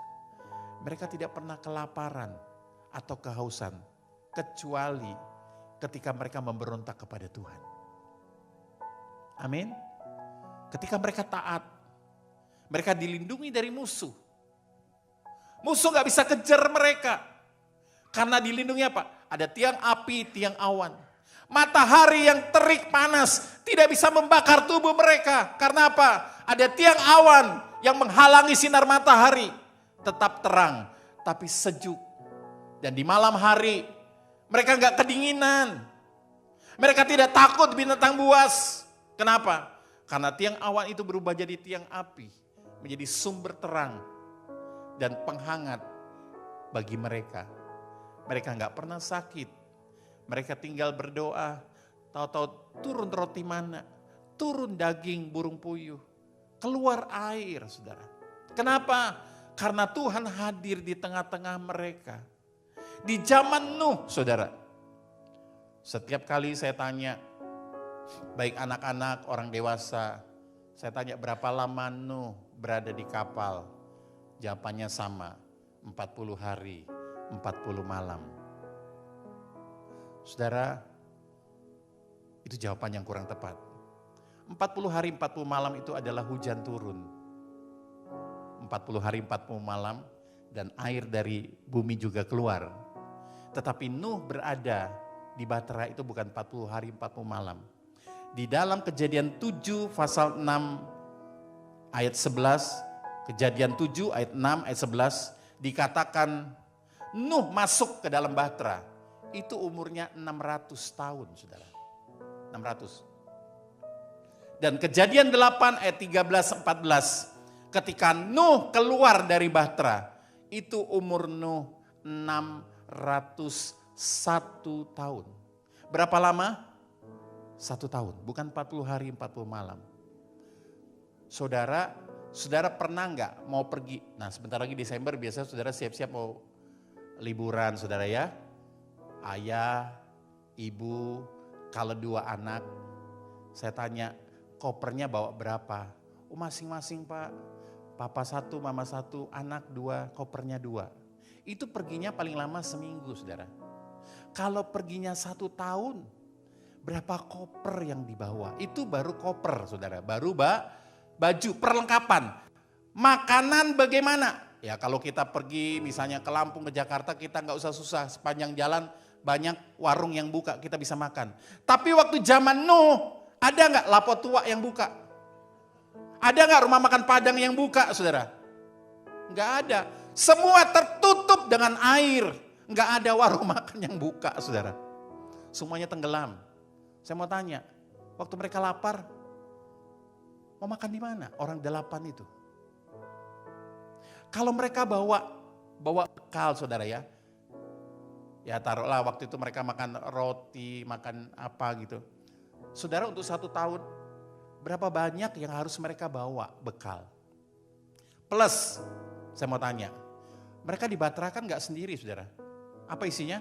Mereka tidak pernah kelaparan atau kehausan. Kecuali ketika mereka memberontak kepada Tuhan. Amin. Ketika mereka taat. Mereka dilindungi dari musuh. Musuh gak bisa kejar mereka. Karena dilindungi apa? Ada tiang api, tiang awan. Matahari yang terik panas tidak bisa membakar tubuh mereka. Karena apa? Ada tiang awan yang menghalangi sinar matahari. Tetap terang, tapi sejuk. Dan di malam hari, mereka gak kedinginan. Mereka tidak takut binatang buas. Kenapa? Karena tiang awan itu berubah jadi tiang api. Menjadi sumber terang dan penghangat bagi mereka. Mereka gak pernah sakit. Mereka tinggal berdoa, tahu-tahu turun roti mana, turun daging burung puyuh, keluar air saudara. Kenapa? Karena Tuhan hadir di tengah-tengah mereka. Di zaman Nuh saudara, setiap kali saya tanya, baik anak-anak, orang dewasa, saya tanya berapa lama Nuh berada di kapal. Jawabannya sama, 40 hari, 40 malam. Saudara, itu jawaban yang kurang tepat. 40 hari 40 malam itu adalah hujan turun. 40 hari 40 malam dan air dari bumi juga keluar. Tetapi Nuh berada di bahtera itu bukan 40 hari 40 malam. Di dalam Kejadian 7 pasal 6 ayat 11, Kejadian 7 ayat 6 ayat 11 dikatakan Nuh masuk ke dalam bahtera. Itu umurnya 600 tahun, saudara. 600. Dan Kejadian 8 ayat 13-14, ketika Nuh keluar dari bahtera, itu umur Nuh 601 tahun. Berapa lama? 1 tahun, bukan 40 hari 40 malam. Saudara pernah nggak mau pergi? Nah, sebentar lagi Desember biasanya saudara siap-siap mau liburan, saudara ya. Ayah, ibu, kalau 2 anak, saya tanya, kopernya bawa berapa? Oh, masing-masing Pak. Papa 1, mama 1, anak 2, kopernya 2. Itu perginya paling lama seminggu, saudara. Kalau perginya 1 tahun, berapa koper yang dibawa? Itu baru koper, saudara. Baru baju, perlengkapan. Makanan bagaimana? Ya kalau kita pergi misalnya ke Lampung, ke Jakarta, kita nggak usah susah. Sepanjang jalan banyak warung yang buka, kita bisa makan. Tapi waktu zaman Nuh, ada nggak lapo tua yang buka? Ada nggak rumah makan Padang yang buka, saudara? Nggak ada. Semua tertutup dengan air. Nggak ada warung makan yang buka, saudara. Semuanya tenggelam. Saya mau tanya, waktu mereka lapar, mau makan di mana? Orang 8 itu. Kalau mereka bawa bekal, saudara ya. Ya taruhlah waktu itu mereka makan roti, makan apa gitu. Saudara untuk 1 tahun, berapa banyak yang harus mereka bawa bekal? Plus, saya mau tanya, mereka di bahtera kan gak sendiri, saudara. Apa isinya?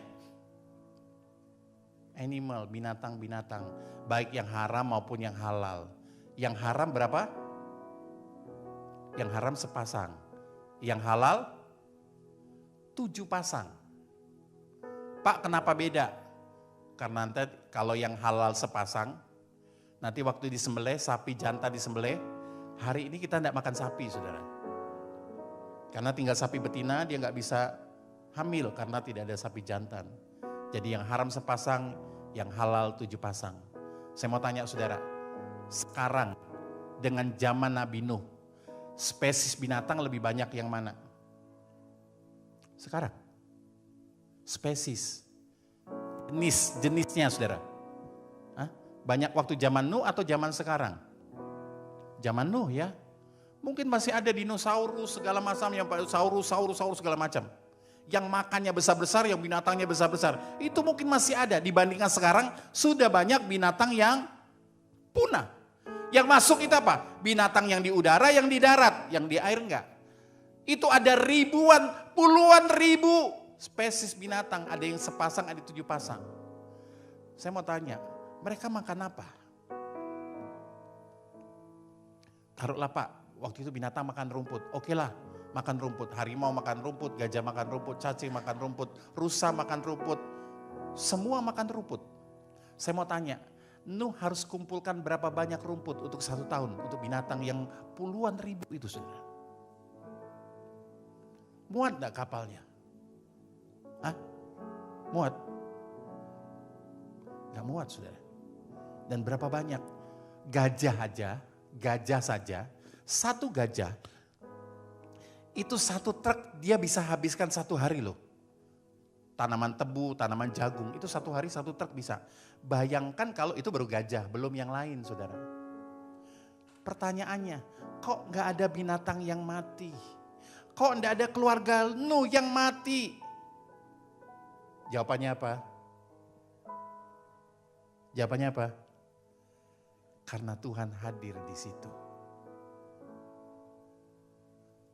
Animal, binatang-binatang. Baik yang haram maupun yang halal. Yang haram berapa? Yang haram sepasang. Yang halal 7 pasang. Pak, kenapa beda? Karena nanti kalau yang halal sepasang, nanti waktu disembelih, sapi jantan disembelih, hari ini kita tidak makan sapi, saudara. Karena tinggal sapi betina, dia nggak bisa hamil karena tidak ada sapi jantan. Jadi yang haram sepasang, yang halal 7 pasang. Saya mau tanya saudara, sekarang dengan zaman Nabi Nuh, spesies binatang lebih banyak yang mana? Sekarang. Spesies. Jenisnya saudara. Hah? Banyak waktu zaman Nuh atau zaman sekarang? Zaman Nuh ya. Mungkin masih ada dinosaurus segala macam, yang saurus segala macam. Yang makannya besar-besar, yang binatangnya besar-besar. Itu mungkin masih ada dibandingkan sekarang sudah banyak binatang yang punah. Yang masuk itu apa? Binatang yang di udara, yang di darat, yang di air enggak. Itu ada ribuan, puluhan ribu spesies binatang. Ada yang sepasang, ada 7 pasang. Saya mau tanya, mereka makan apa? Taruhlah Pak, waktu itu binatang makan rumput. Oke lah, makan rumput. Harimau makan rumput, gajah makan rumput, cacing makan rumput, rusa makan rumput. Semua makan rumput. Saya mau tanya, Nuh harus kumpulkan berapa banyak rumput untuk 1 tahun untuk binatang yang puluhan ribu itu, saudara? Muat gak kapalnya? Hah? Muat? Gak muat, saudara. Dan berapa banyak? Gajah saja, 1 gajah, itu 1 truk dia bisa habiskan 1 hari loh. Tanaman tebu, tanaman jagung, itu 1 hari 1 truk bisa. Bayangkan kalau itu baru gajah, belum yang lain, saudara. Pertanyaannya, kok gak ada binatang yang mati? Kok gak ada keluarga Nuh yang mati? Jawabannya apa? Jawabannya apa? Karena Tuhan hadir di situ.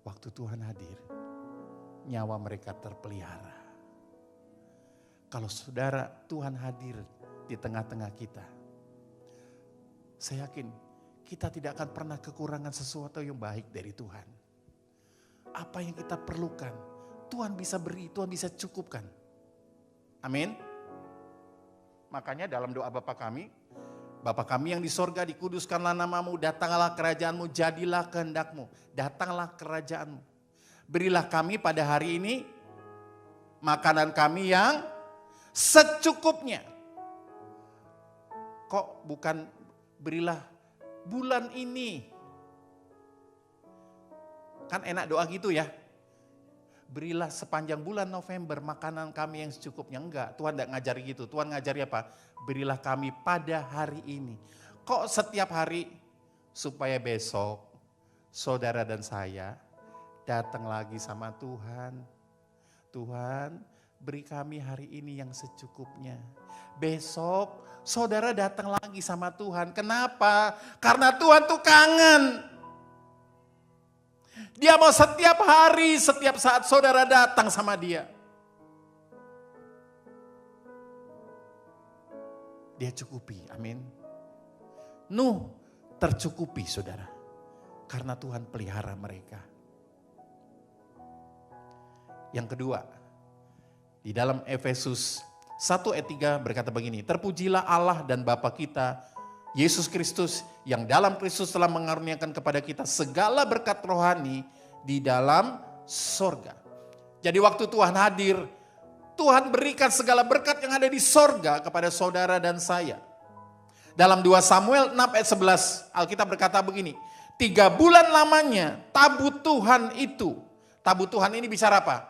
Waktu Tuhan hadir, nyawa mereka terpelihara. Kalau saudara Tuhan hadir di tengah-tengah kita, saya yakin kita tidak akan pernah kekurangan sesuatu yang baik dari Tuhan. Apa yang kita perlukan, Tuhan bisa beri, Tuhan bisa cukupkan. Amin. Makanya dalam doa Bapa kami, Bapa kami yang di sorga, dikuduskanlah namamu, datanglah kerajaanmu, jadilah kehendakmu, datanglah kerajaanmu. Berilah kami pada hari ini makanan kami yang secukupnya. Kok bukan berilah bulan ini? Kan enak doa gitu ya. Berilah sepanjang bulan November makanan kami yang secukupnya. Enggak, Tuhan tidak ngajari gitu. Tuhan ngajari apa? Berilah kami pada hari ini. Kok setiap hari? Supaya besok saudara dan saya datang lagi sama Tuhan. Tuhan, beri kami hari ini yang secukupnya. Besok saudara datang lagi sama Tuhan. Kenapa? Karena Tuhan tuh kangen. Dia mau setiap hari, setiap saat saudara datang sama dia. Dia cukupi, amin. Nuh tercukupi saudara. Karena Tuhan pelihara mereka. Yang kedua, di dalam Efesus 1 ayat 3 berkata begini. Terpujilah Allah dan Bapa kita, Yesus Kristus, yang dalam Kristus telah mengaruniakan kepada kita segala berkat rohani di dalam sorga. Jadi waktu Tuhan hadir, Tuhan berikan segala berkat yang ada di sorga kepada saudara dan saya. Dalam 2 Samuel 6 ayat 11, Alkitab berkata begini, 3 bulan lamanya tabut Tuhan itu. Tabut Tuhan ini bicara apa?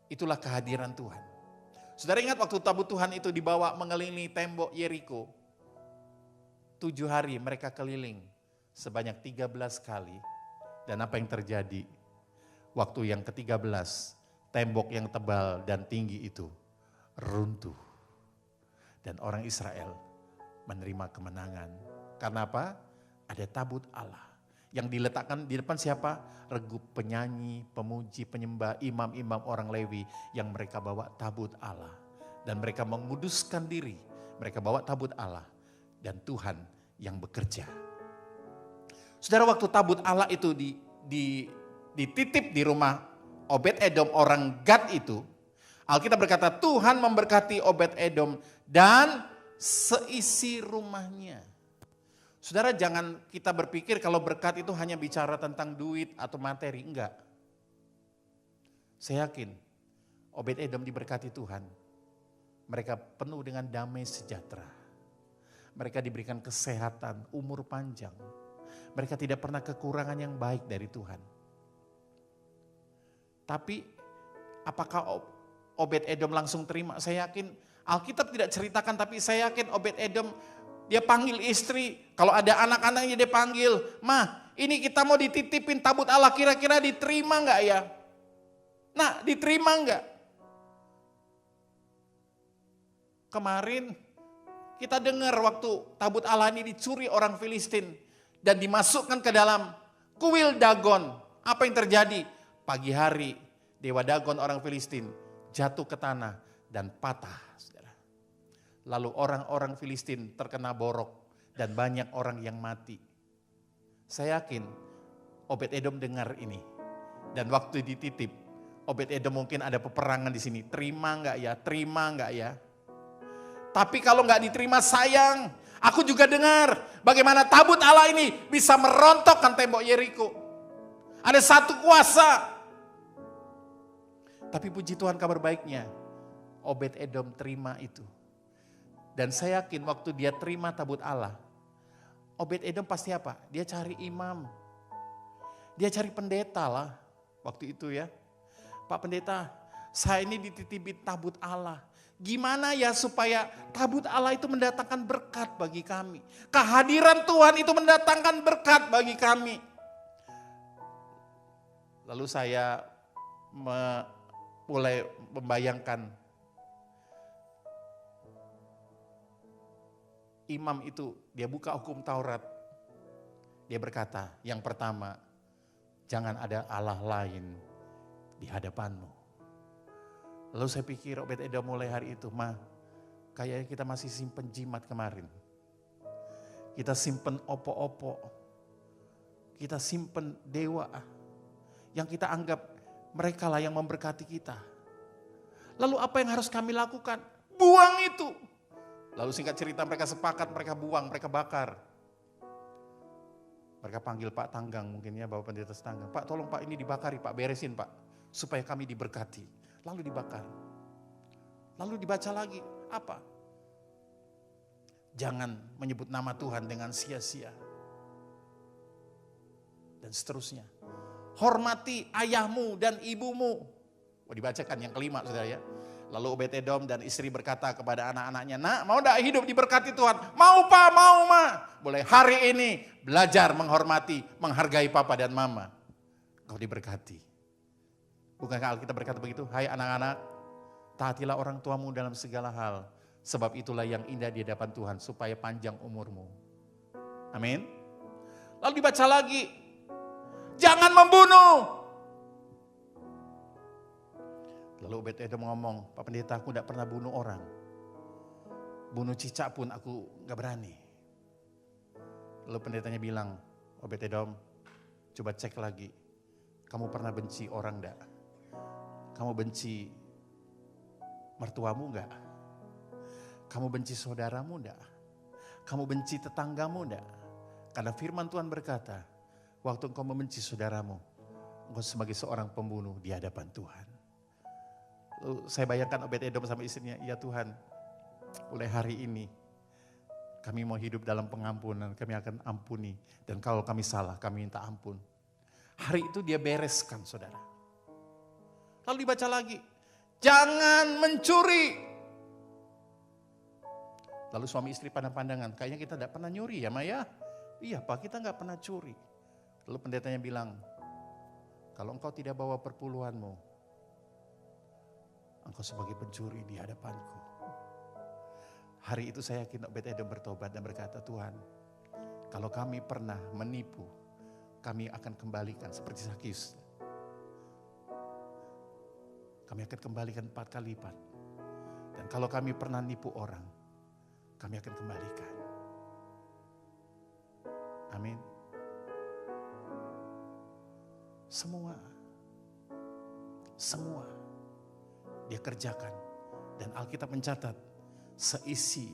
Itulah kehadiran Tuhan. Saudara ingat waktu tabut Tuhan itu dibawa mengelilingi tembok Yeriko. 7 hari mereka keliling sebanyak 13 kali. Dan apa yang terjadi? Waktu yang ke-13, tembok yang tebal dan tinggi itu runtuh. Dan orang Israel menerima kemenangan. Karena apa? Ada tabut Allah. Yang diletakkan di depan siapa? Regu penyanyi, pemuji, penyembah, imam-imam orang Lewi yang mereka bawa tabut Allah. Dan mereka menguduskan diri. Mereka bawa tabut Allah. Dan Tuhan yang bekerja. Saudara, waktu tabut Allah itu dititip di rumah Obed-Edom orang Gad itu, Alkitab berkata Tuhan memberkati Obed-Edom dan seisi rumahnya. Saudara, jangan kita berpikir kalau berkat itu hanya bicara tentang duit atau materi, enggak. Saya yakin Obed-Edom diberkati Tuhan. Mereka penuh dengan damai sejahtera. Mereka diberikan kesehatan, umur panjang. Mereka tidak pernah kekurangan yang baik dari Tuhan. Tapi apakah Obed-Edom langsung terima? Saya yakin Alkitab tidak ceritakan, tapi saya yakin Obed-Edom dia panggil istri. Kalau ada anak-anaknya dia panggil, "Mah, ini kita mau dititipin tabut Allah, kira-kira diterima enggak ya?" Nah, diterima enggak? Kemarin kita dengar waktu tabut Allah ini dicuri orang Filistin dan dimasukkan ke dalam kuil Dagon. Apa yang terjadi? Pagi hari dewa Dagon orang Filistin jatuh ke tanah dan patah. Saudara. Lalu orang-orang Filistin terkena borok dan banyak orang yang mati. Saya yakin Obed-Edom dengar ini. Dan waktu dititip, Obed-Edom mungkin ada peperangan di sini. Terima enggak ya? Terima enggak ya? Tapi kalau nggak diterima sayang, aku juga dengar bagaimana tabut Allah ini bisa merontokkan tembok Yeriko. Ada satu kuasa. Tapi puji Tuhan kabar baiknya, Obed-Edom terima itu. Dan saya yakin waktu dia terima tabut Allah, Obed-Edom pasti apa? Dia cari imam. Dia cari pendeta lah waktu itu ya. Pak pendeta, saya ini dititipin tabut Allah. Gimana ya supaya tabut Allah itu mendatangkan berkat bagi kami. Kehadiran Tuhan itu mendatangkan berkat bagi kami. Lalu saya mulai membayangkan imam itu, dia buka hukum Taurat. Dia berkata, yang pertama, jangan ada Allah lain di hadapanmu. Lalu saya pikir Obed-Edom mulai hari itu, kayaknya kita masih simpen jimat kemarin. Kita simpen opo-opo. Kita simpen dewa. Yang kita anggap mereka lah yang memberkati kita. Lalu apa yang harus kami lakukan? Buang itu. Lalu singkat cerita mereka sepakat, mereka buang, mereka bakar. Mereka panggil Pak Tanggang, mungkin ya Bapak Pendeta Tanggang. Pak tolong Pak ini dibakari Pak, beresin Pak. Supaya kami diberkati. Lalu dibakar. Lalu dibaca lagi, apa? Jangan menyebut nama Tuhan dengan sia-sia. Dan seterusnya. Hormati ayahmu dan ibumu. Dibacakan yang kelima saudara ya. Lalu Obed-Edom dan istri berkata kepada anak-anaknya, nak mau tidak hidup diberkati Tuhan? Mau Pak, mau Ma. Boleh hari ini belajar menghormati, menghargai Papa dan Mama. Kau diberkati. Bukankah Alkitab berkata begitu? Hai anak-anak, taatilah orang tuamu dalam segala hal. Sebab itulah yang indah di hadapan Tuhan, supaya panjang umurmu. Amin. Lalu dibaca lagi, jangan membunuh. Lalu Obed-Edom ngomong, Pak Pendeta aku tidak pernah bunuh orang. Bunuh cicak pun aku gak berani. Lalu pendetanya bilang, Obed-Edom coba cek lagi. Kamu pernah benci orang enggak? Kamu benci mertuamu enggak? Kamu benci saudaramu enggak? Kamu benci tetanggamu enggak? Karena firman Tuhan berkata, waktu engkau membenci saudaramu, engkau sebagai seorang pembunuh di hadapan Tuhan. Lalu saya bayangkan Obed-Edom sama istrinya, ya Tuhan, mulai hari ini kami mau hidup dalam pengampunan, kami akan ampuni. Dan kalau kami salah, kami minta ampun. Hari itu dia bereskan saudara. Lalu dibaca lagi, jangan mencuri. Lalu suami istri pandang-pandangan, kayaknya kita tidak pernah nyuri ya Maya? Iya Pak, kita nggak pernah curi. Lalu pendetanya bilang, kalau engkau tidak bawa perpuluhanmu, engkau sebagai pencuri di hadapanku. Hari itu saya yakin Obed-Edom bertobat dan berkata, Tuhan, kalau kami pernah menipu, kami akan kembalikan seperti Zakius. Kami akan kembalikan 4 kali lipat. Dan kalau kami pernah nipu orang, kami akan kembalikan. Amin. Semua dia kerjakan. Dan Alkitab mencatat seisi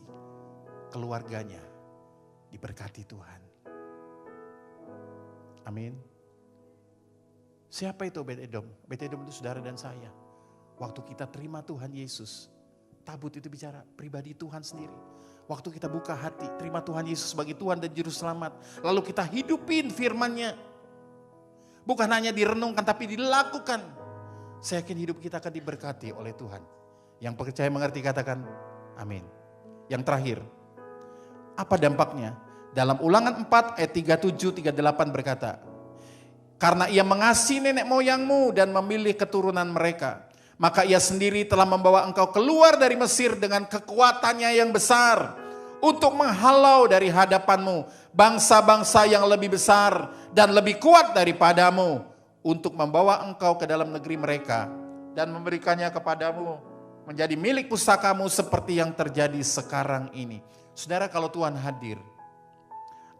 keluarganya diberkati Tuhan. Amin. Siapa itu Obed-Edom? Obed-Edom itu saudara dan saya. Waktu kita terima Tuhan Yesus, tabut itu bicara pribadi Tuhan sendiri. Waktu kita buka hati, terima Tuhan Yesus sebagai Tuhan dan Juru Selamat. Lalu kita hidupin firman-Nya. Bukan hanya direnungkan tapi dilakukan. Saya yakin hidup kita akan diberkati oleh Tuhan. Yang percaya mengerti katakan amin. Yang terakhir, apa dampaknya? Dalam Ulangan 4 ayat 37-38 berkata, karena ia mengasihi nenek moyangmu dan memilih keturunan mereka, maka ia sendiri telah membawa engkau keluar dari Mesir dengan kekuatannya yang besar untuk menghalau dari hadapanmu bangsa-bangsa yang lebih besar dan lebih kuat daripadamu, untuk membawa engkau ke dalam negeri mereka dan memberikannya kepadamu menjadi milik pusakamu seperti yang terjadi sekarang ini. Saudara, kalau Tuhan hadir,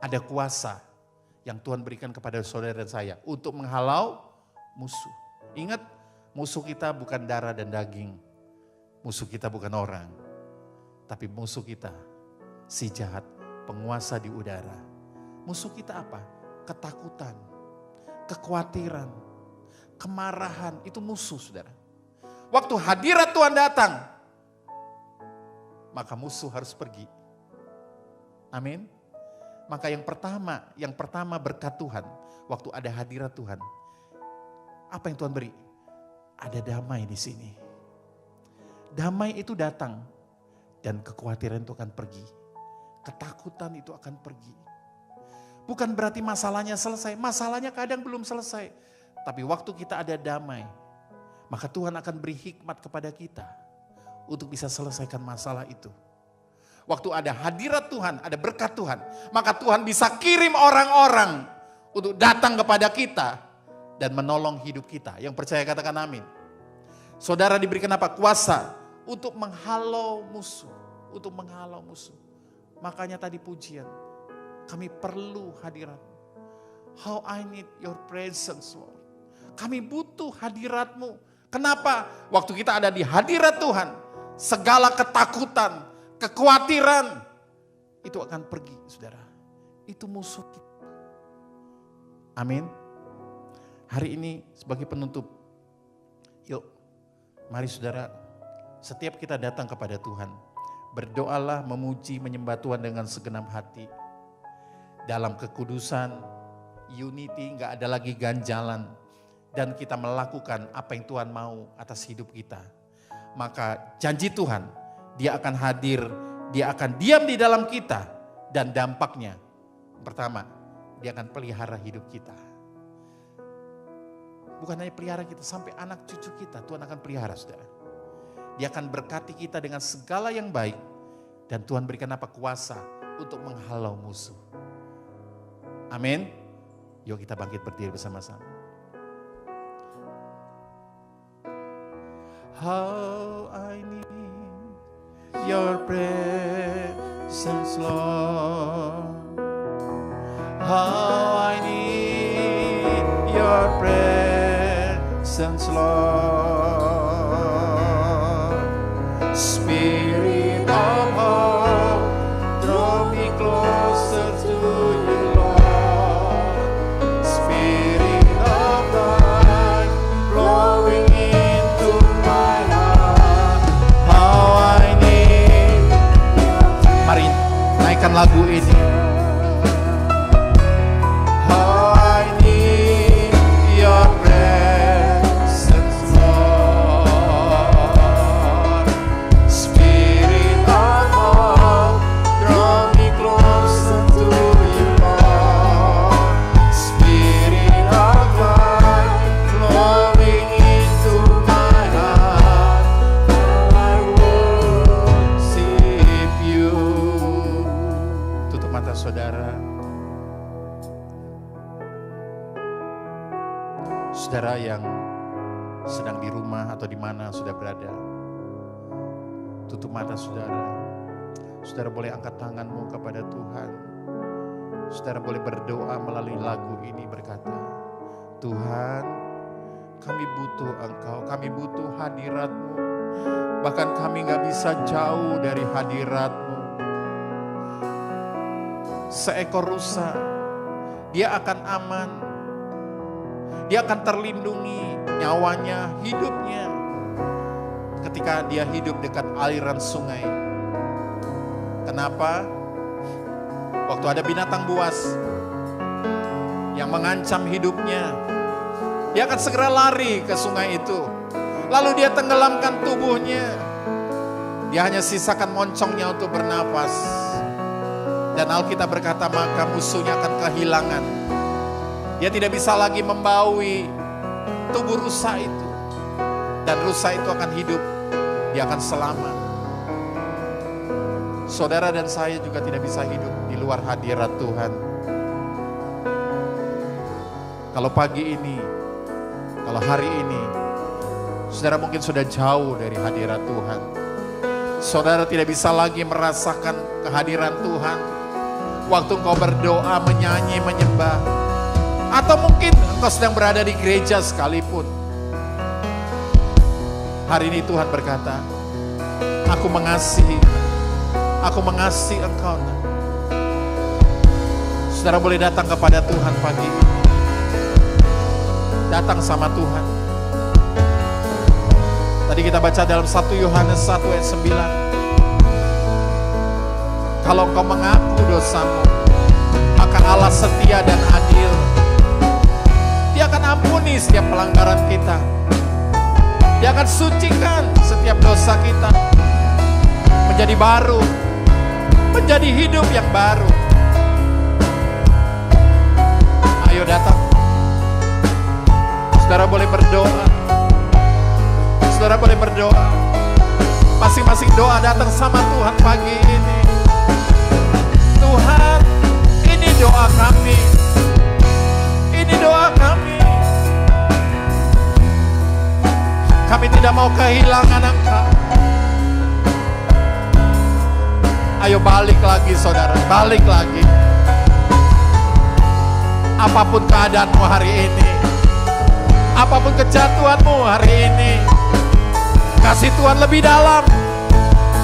ada kuasa yang Tuhan berikan kepada saudara dan saya untuk menghalau musuh. Ingat, musuh kita bukan darah dan daging. Musuh kita bukan orang. Tapi musuh kita si jahat, penguasa di udara. Musuh kita apa? Ketakutan, kekhawatiran, kemarahan. Itu musuh saudara. Waktu hadirat Tuhan datang, maka musuh harus pergi. Amin. Maka yang pertama berkat Tuhan, waktu ada hadirat Tuhan, apa yang Tuhan beri? Ada damai di sini. Damai itu datang dan kekhawatiran itu akan pergi. Ketakutan itu akan pergi. Bukan berarti masalahnya selesai, masalahnya kadang belum selesai. Tapi waktu kita ada damai, maka Tuhan akan beri hikmat kepada kita untuk bisa selesaikan masalah itu. Waktu ada hadirat Tuhan, ada berkat Tuhan, maka Tuhan bisa kirim orang-orang untuk datang kepada kita dan menolong hidup kita. Yang percaya katakan amin. Saudara diberikan apa? Kuasa untuk menghalau musuh, untuk menghalau musuh. Makanya tadi pujian, kami perlu hadirat. How I need your presence, Lord. Kami butuh hadirat-Mu. Kenapa? Waktu kita ada di hadirat Tuhan, segala ketakutan, kekhawatiran, itu akan pergi, saudara. Itu musuh kita. Amin. Hari ini sebagai penutup, yuk mari saudara, setiap kita datang kepada Tuhan, berdoalah, memuji, menyembah Tuhan dengan segenap hati. Dalam kekudusan, unity, gak ada lagi ganjalan. Dan kita melakukan apa yang Tuhan mau atas hidup kita. Maka janji Tuhan, Dia akan hadir, Dia akan diam di dalam kita. Dan dampaknya, pertama, Dia akan pelihara hidup kita. Bukan hanya pelihara kita, sampai anak cucu kita Tuhan akan pelihara, saudara. Dia akan berkati kita dengan segala yang baik. Dan Tuhan berikan apa? Kuasa untuk menghalau musuh. Amin. Yuk kita bangkit berdiri bersama-sama. How I need your presence, Lord. How I need your presence, Lord. Spirit of hope, draw me closer to you, Lord. Spirit of life, blowing into my heart. How I need. Mari naikkan lagu ini. Saudara yang sedang di rumah atau di mana sudah berada, tutup mata saudara. Saudara boleh angkat tanganmu kepada Tuhan. Saudara boleh berdoa melalui lagu ini berkata, Tuhan, kami butuh Engkau, kami butuh hadirat-Mu. Bahkan kami gak bisa jauh dari hadirat-Mu. Seekor rusa, dia akan aman. Dia akan terlindungi nyawanya, hidupnya. Ketika dia hidup dekat aliran sungai. Kenapa? Waktu ada binatang buas yang mengancam hidupnya, dia akan segera lari ke sungai itu. Lalu dia tenggelamkan tubuhnya. Dia hanya sisakan moncongnya untuk bernapas. Dan Alkitab berkata, maka musuhnya akan kehilangan. Dia tidak bisa lagi membaui tubuh rusa itu. Dan rusa itu akan hidup. Dia akan selamat. Saudara dan saya juga tidak bisa hidup di luar hadirat Tuhan. Kalau pagi ini, kalau hari ini, saudara mungkin sudah jauh dari hadirat Tuhan. Saudara tidak bisa lagi merasakan kehadiran Tuhan. Waktu engkau berdoa, menyanyi, menyembah. Atau mungkin engkau sedang berada di gereja sekalipun. Hari ini Tuhan berkata, aku mengasihi engkau. Saudara boleh datang kepada Tuhan pagi ini. Datang sama Tuhan. Tadi kita baca dalam 1 Yohanes 1 ayat 9. Kalau engkau mengaku dosamu, maka Allah setia dan adil. Dia akan ampuni setiap pelanggaran kita. Dia akan sucikan setiap dosa kita. Menjadi baru. Menjadi hidup yang baru. Ayo datang. Saudara boleh berdoa. Saudara boleh berdoa. Masing-masing doa datang sama Tuhan pagi ini. Tuhan, ini doa kami. Ini doa kami. Kami tidak mau kehilangan Engkau. Ayo balik lagi saudara, balik lagi. Apapun keadaanmu hari ini, apapun kejatuhanmu hari ini, kasih Tuhan lebih dalam.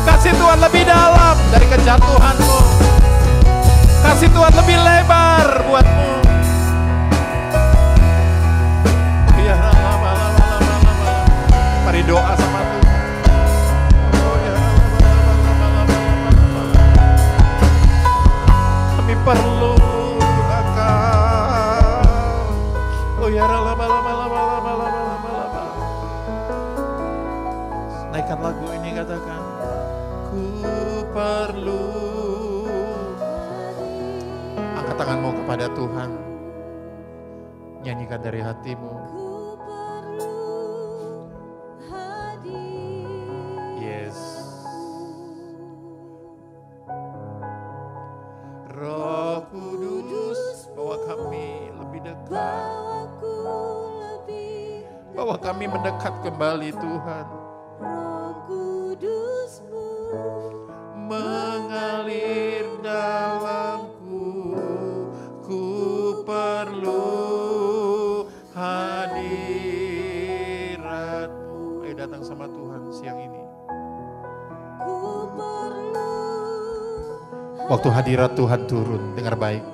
Kasih Tuhan lebih dalam dari kejatuhanmu. Kasih Tuhan lebih lebar buatmu. Ya, mari doa sama Tuhan. Kami perlu Engkau. Oh ya, naikkan lagu ini, katakan, ku perlu. Angkat tanganmu kepada Tuhan, nyanyikan dari hatimu. Yes. Roh Kudus, bawa kami lebih dekat. Bawa kami mendekat kembali, Tuhan. Mengalir dalamku, ku perlu hadirat-Mu. Ayo datang sama Tuhan siang ini. Waktu hadirat Tuhan turun, dengar baik.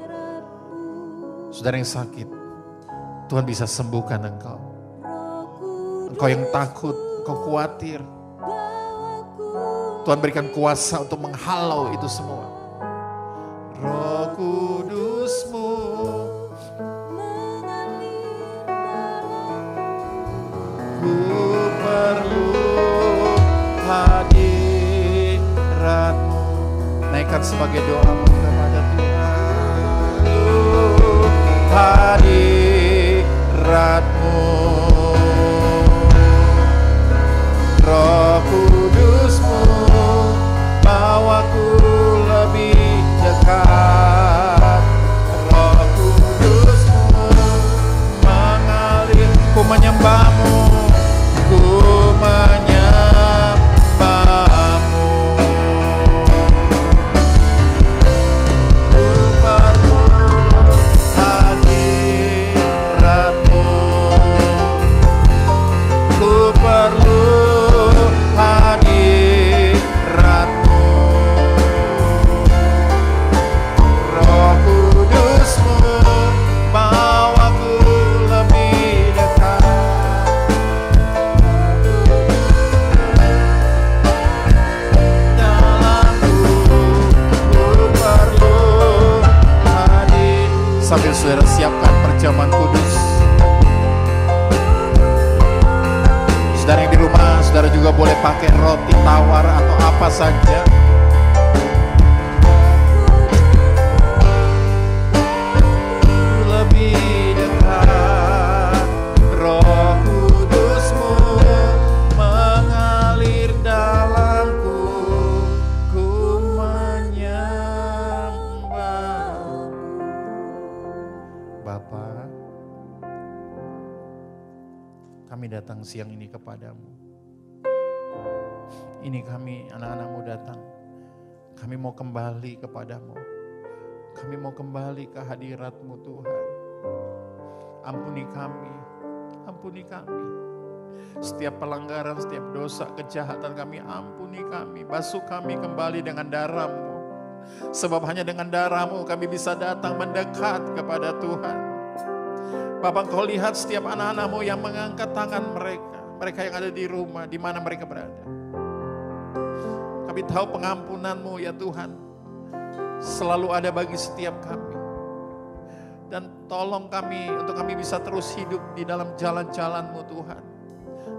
Saudara yang sakit, Tuhan bisa sembuhkan engkau. Engkau yang takut, engkau khawatir, Tuhan berikan kuasa untuk menghalau itu semua. Roh Kudus-Mu ku perlu hadirat-Mu. Naikkan sebagai doamu kepada Tuhan. Hadirat-Mu, Roh Kudus-Mu, bawaku lebih dekat. Roh Kudus-Mu mengalir. Ku menyembah-Mu, ku menyembah-Mu. Ku perlu hadirat-Mu, ku perlu hadirat-Mu. Roh Kudus-Mu bawaku lebih dekat. Dalamku ku perlu hadir. Sambil saudara siapkan perjamuan kudus. Saudara yang di rumah, saudara juga boleh pakai roti tawar atau apa saja. Lebih dekat, Roh Kudus-Mu mengalir dalamku, ku menyembah. Bapa, kami datang siang ini kepadamu. Ini kami, anak-anak-Mu datang. Kami mau kembali kepadamu. Kami mau kembali ke hadirat-Mu, Tuhan. Ampuni kami, ampuni kami. Setiap pelanggaran, setiap dosa, kejahatan kami, ampuni kami. Basuh kami kembali dengan darah-Mu. Sebab hanya dengan darah-Mu kami bisa datang mendekat kepada Tuhan. Bapak, Engkau lihat setiap anak-anak-Mu yang mengangkat tangan mereka. Mereka yang ada di rumah, di mana mereka berada. Kami tahu pengampunan-Mu ya Tuhan selalu ada bagi setiap kami. Dan tolong kami untuk kami bisa terus hidup di dalam jalan-jalan-Mu Tuhan.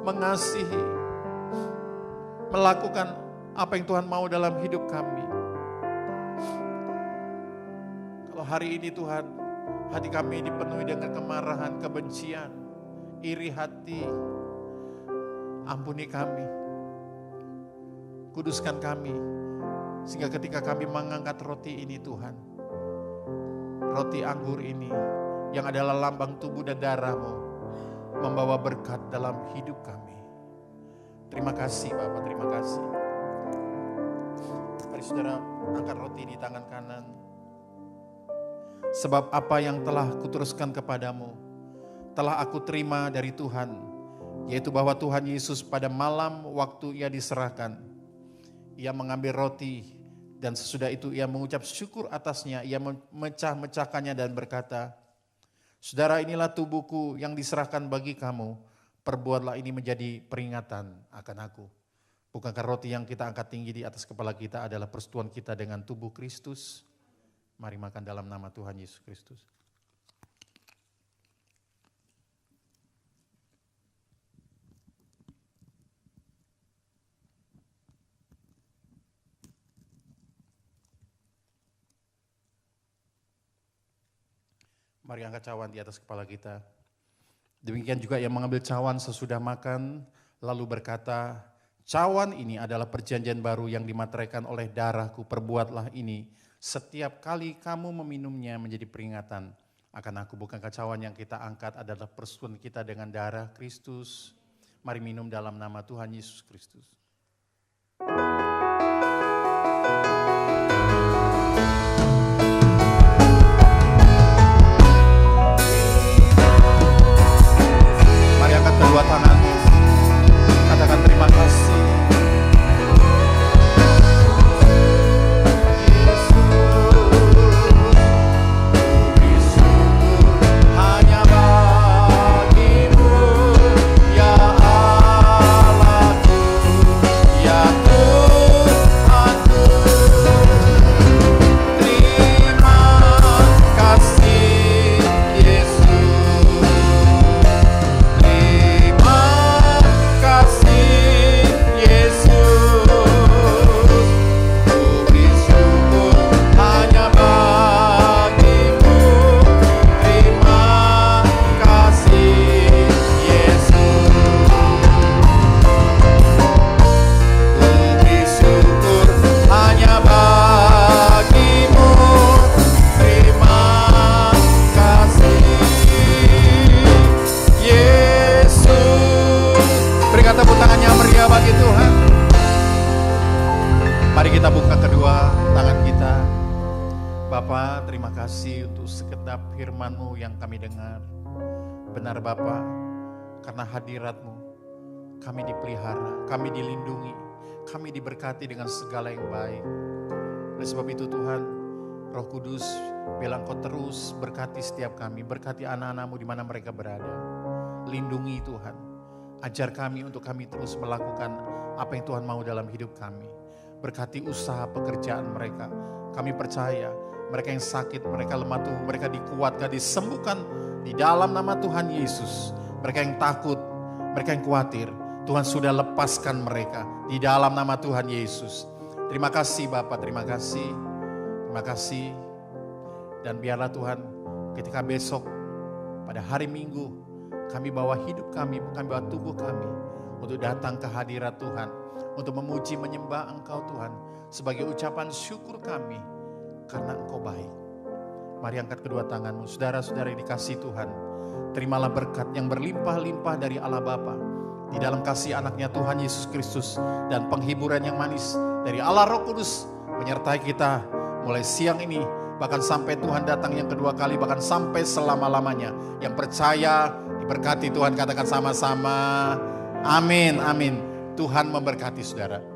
Mengasihi, melakukan apa yang Tuhan mau dalam hidup kami. Kalau hari ini Tuhan, hati kami dipenuhi dengan kemarahan, kebencian, iri hati, ampuni kami. Kuduskan kami, sehingga ketika kami mengangkat roti ini Tuhan, roti anggur ini, yang adalah lambang tubuh dan darah-Mu, membawa berkat dalam hidup kami. Terima kasih Bapak, terima kasih. Mari saudara angkat roti di tangan kanan. Sebab apa yang telah kuteruskan kepadamu, telah aku terima dari Tuhan, yaitu bahwa Tuhan Yesus pada malam waktu Ia diserahkan, ia mengambil roti dan sesudah itu ia mengucap syukur atasnya, ia memecah-mecahkannya dan berkata, saudara, inilah tubuhku yang diserahkan bagi kamu, perbuatlah ini menjadi peringatan akan aku. Bukankah roti yang kita angkat tinggi di atas kepala kita adalah persekutuan kita dengan tubuh Kristus? Mari makan dalam nama Tuhan Yesus Kristus. Mari angkat cawan di atas kepala kita. Demikian juga yang mengambil cawan sesudah makan, lalu berkata, cawan ini adalah perjanjian baru yang dimateraikan oleh darahku, perbuatlah ini setiap kali kamu meminumnya menjadi peringatan akan aku. Bukankah cawan yang kita angkat adalah persekutuan kita dengan darah Kristus? Mari minum dalam nama Tuhan Yesus Kristus. Mari angkat kedua tanganmu, katakan terima kasih. Firman-Mu yang kami dengar. Benar Bapa, karena hadirat-Mu kami dipelihara, kami dilindungi, kami diberkati dengan segala yang baik. Oleh sebab itu Tuhan, Roh Kudus, biarlah Engkau terus berkati setiap kami, berkati anak-anak-Mu di mana mereka berada. Lindungi Tuhan, ajar kami untuk kami terus melakukan apa yang Tuhan mau dalam hidup kami. Berkati usaha pekerjaan mereka, kami percaya mereka yang sakit, mereka lemah tubuh, mereka dikuatkan, disembuhkan di dalam nama Tuhan Yesus. Mereka yang takut, mereka yang khawatir, Tuhan sudah lepaskan mereka di dalam nama Tuhan Yesus. Terima kasih Bapak, terima kasih. Terima kasih. Dan biarlah Tuhan ketika besok pada hari Minggu kami bawa hidup kami bawa tubuh kami untuk datang ke hadirat Tuhan, untuk memuji menyembah Engkau Tuhan sebagai ucapan syukur kami karena Engkau baik. Mari angkat kedua tanganmu, saudara-saudara yang dikasihi Tuhan. Terimalah berkat yang berlimpah-limpah dari Allah Bapa di dalam kasih anaknya Tuhan Yesus Kristus dan penghiburan yang manis dari Allah Roh Kudus menyertai kita mulai siang ini bahkan sampai Tuhan datang yang kedua kali, bahkan sampai selama-lamanya. Yang percaya diberkati Tuhan, katakan sama-sama amin, amin. Tuhan memberkati saudara.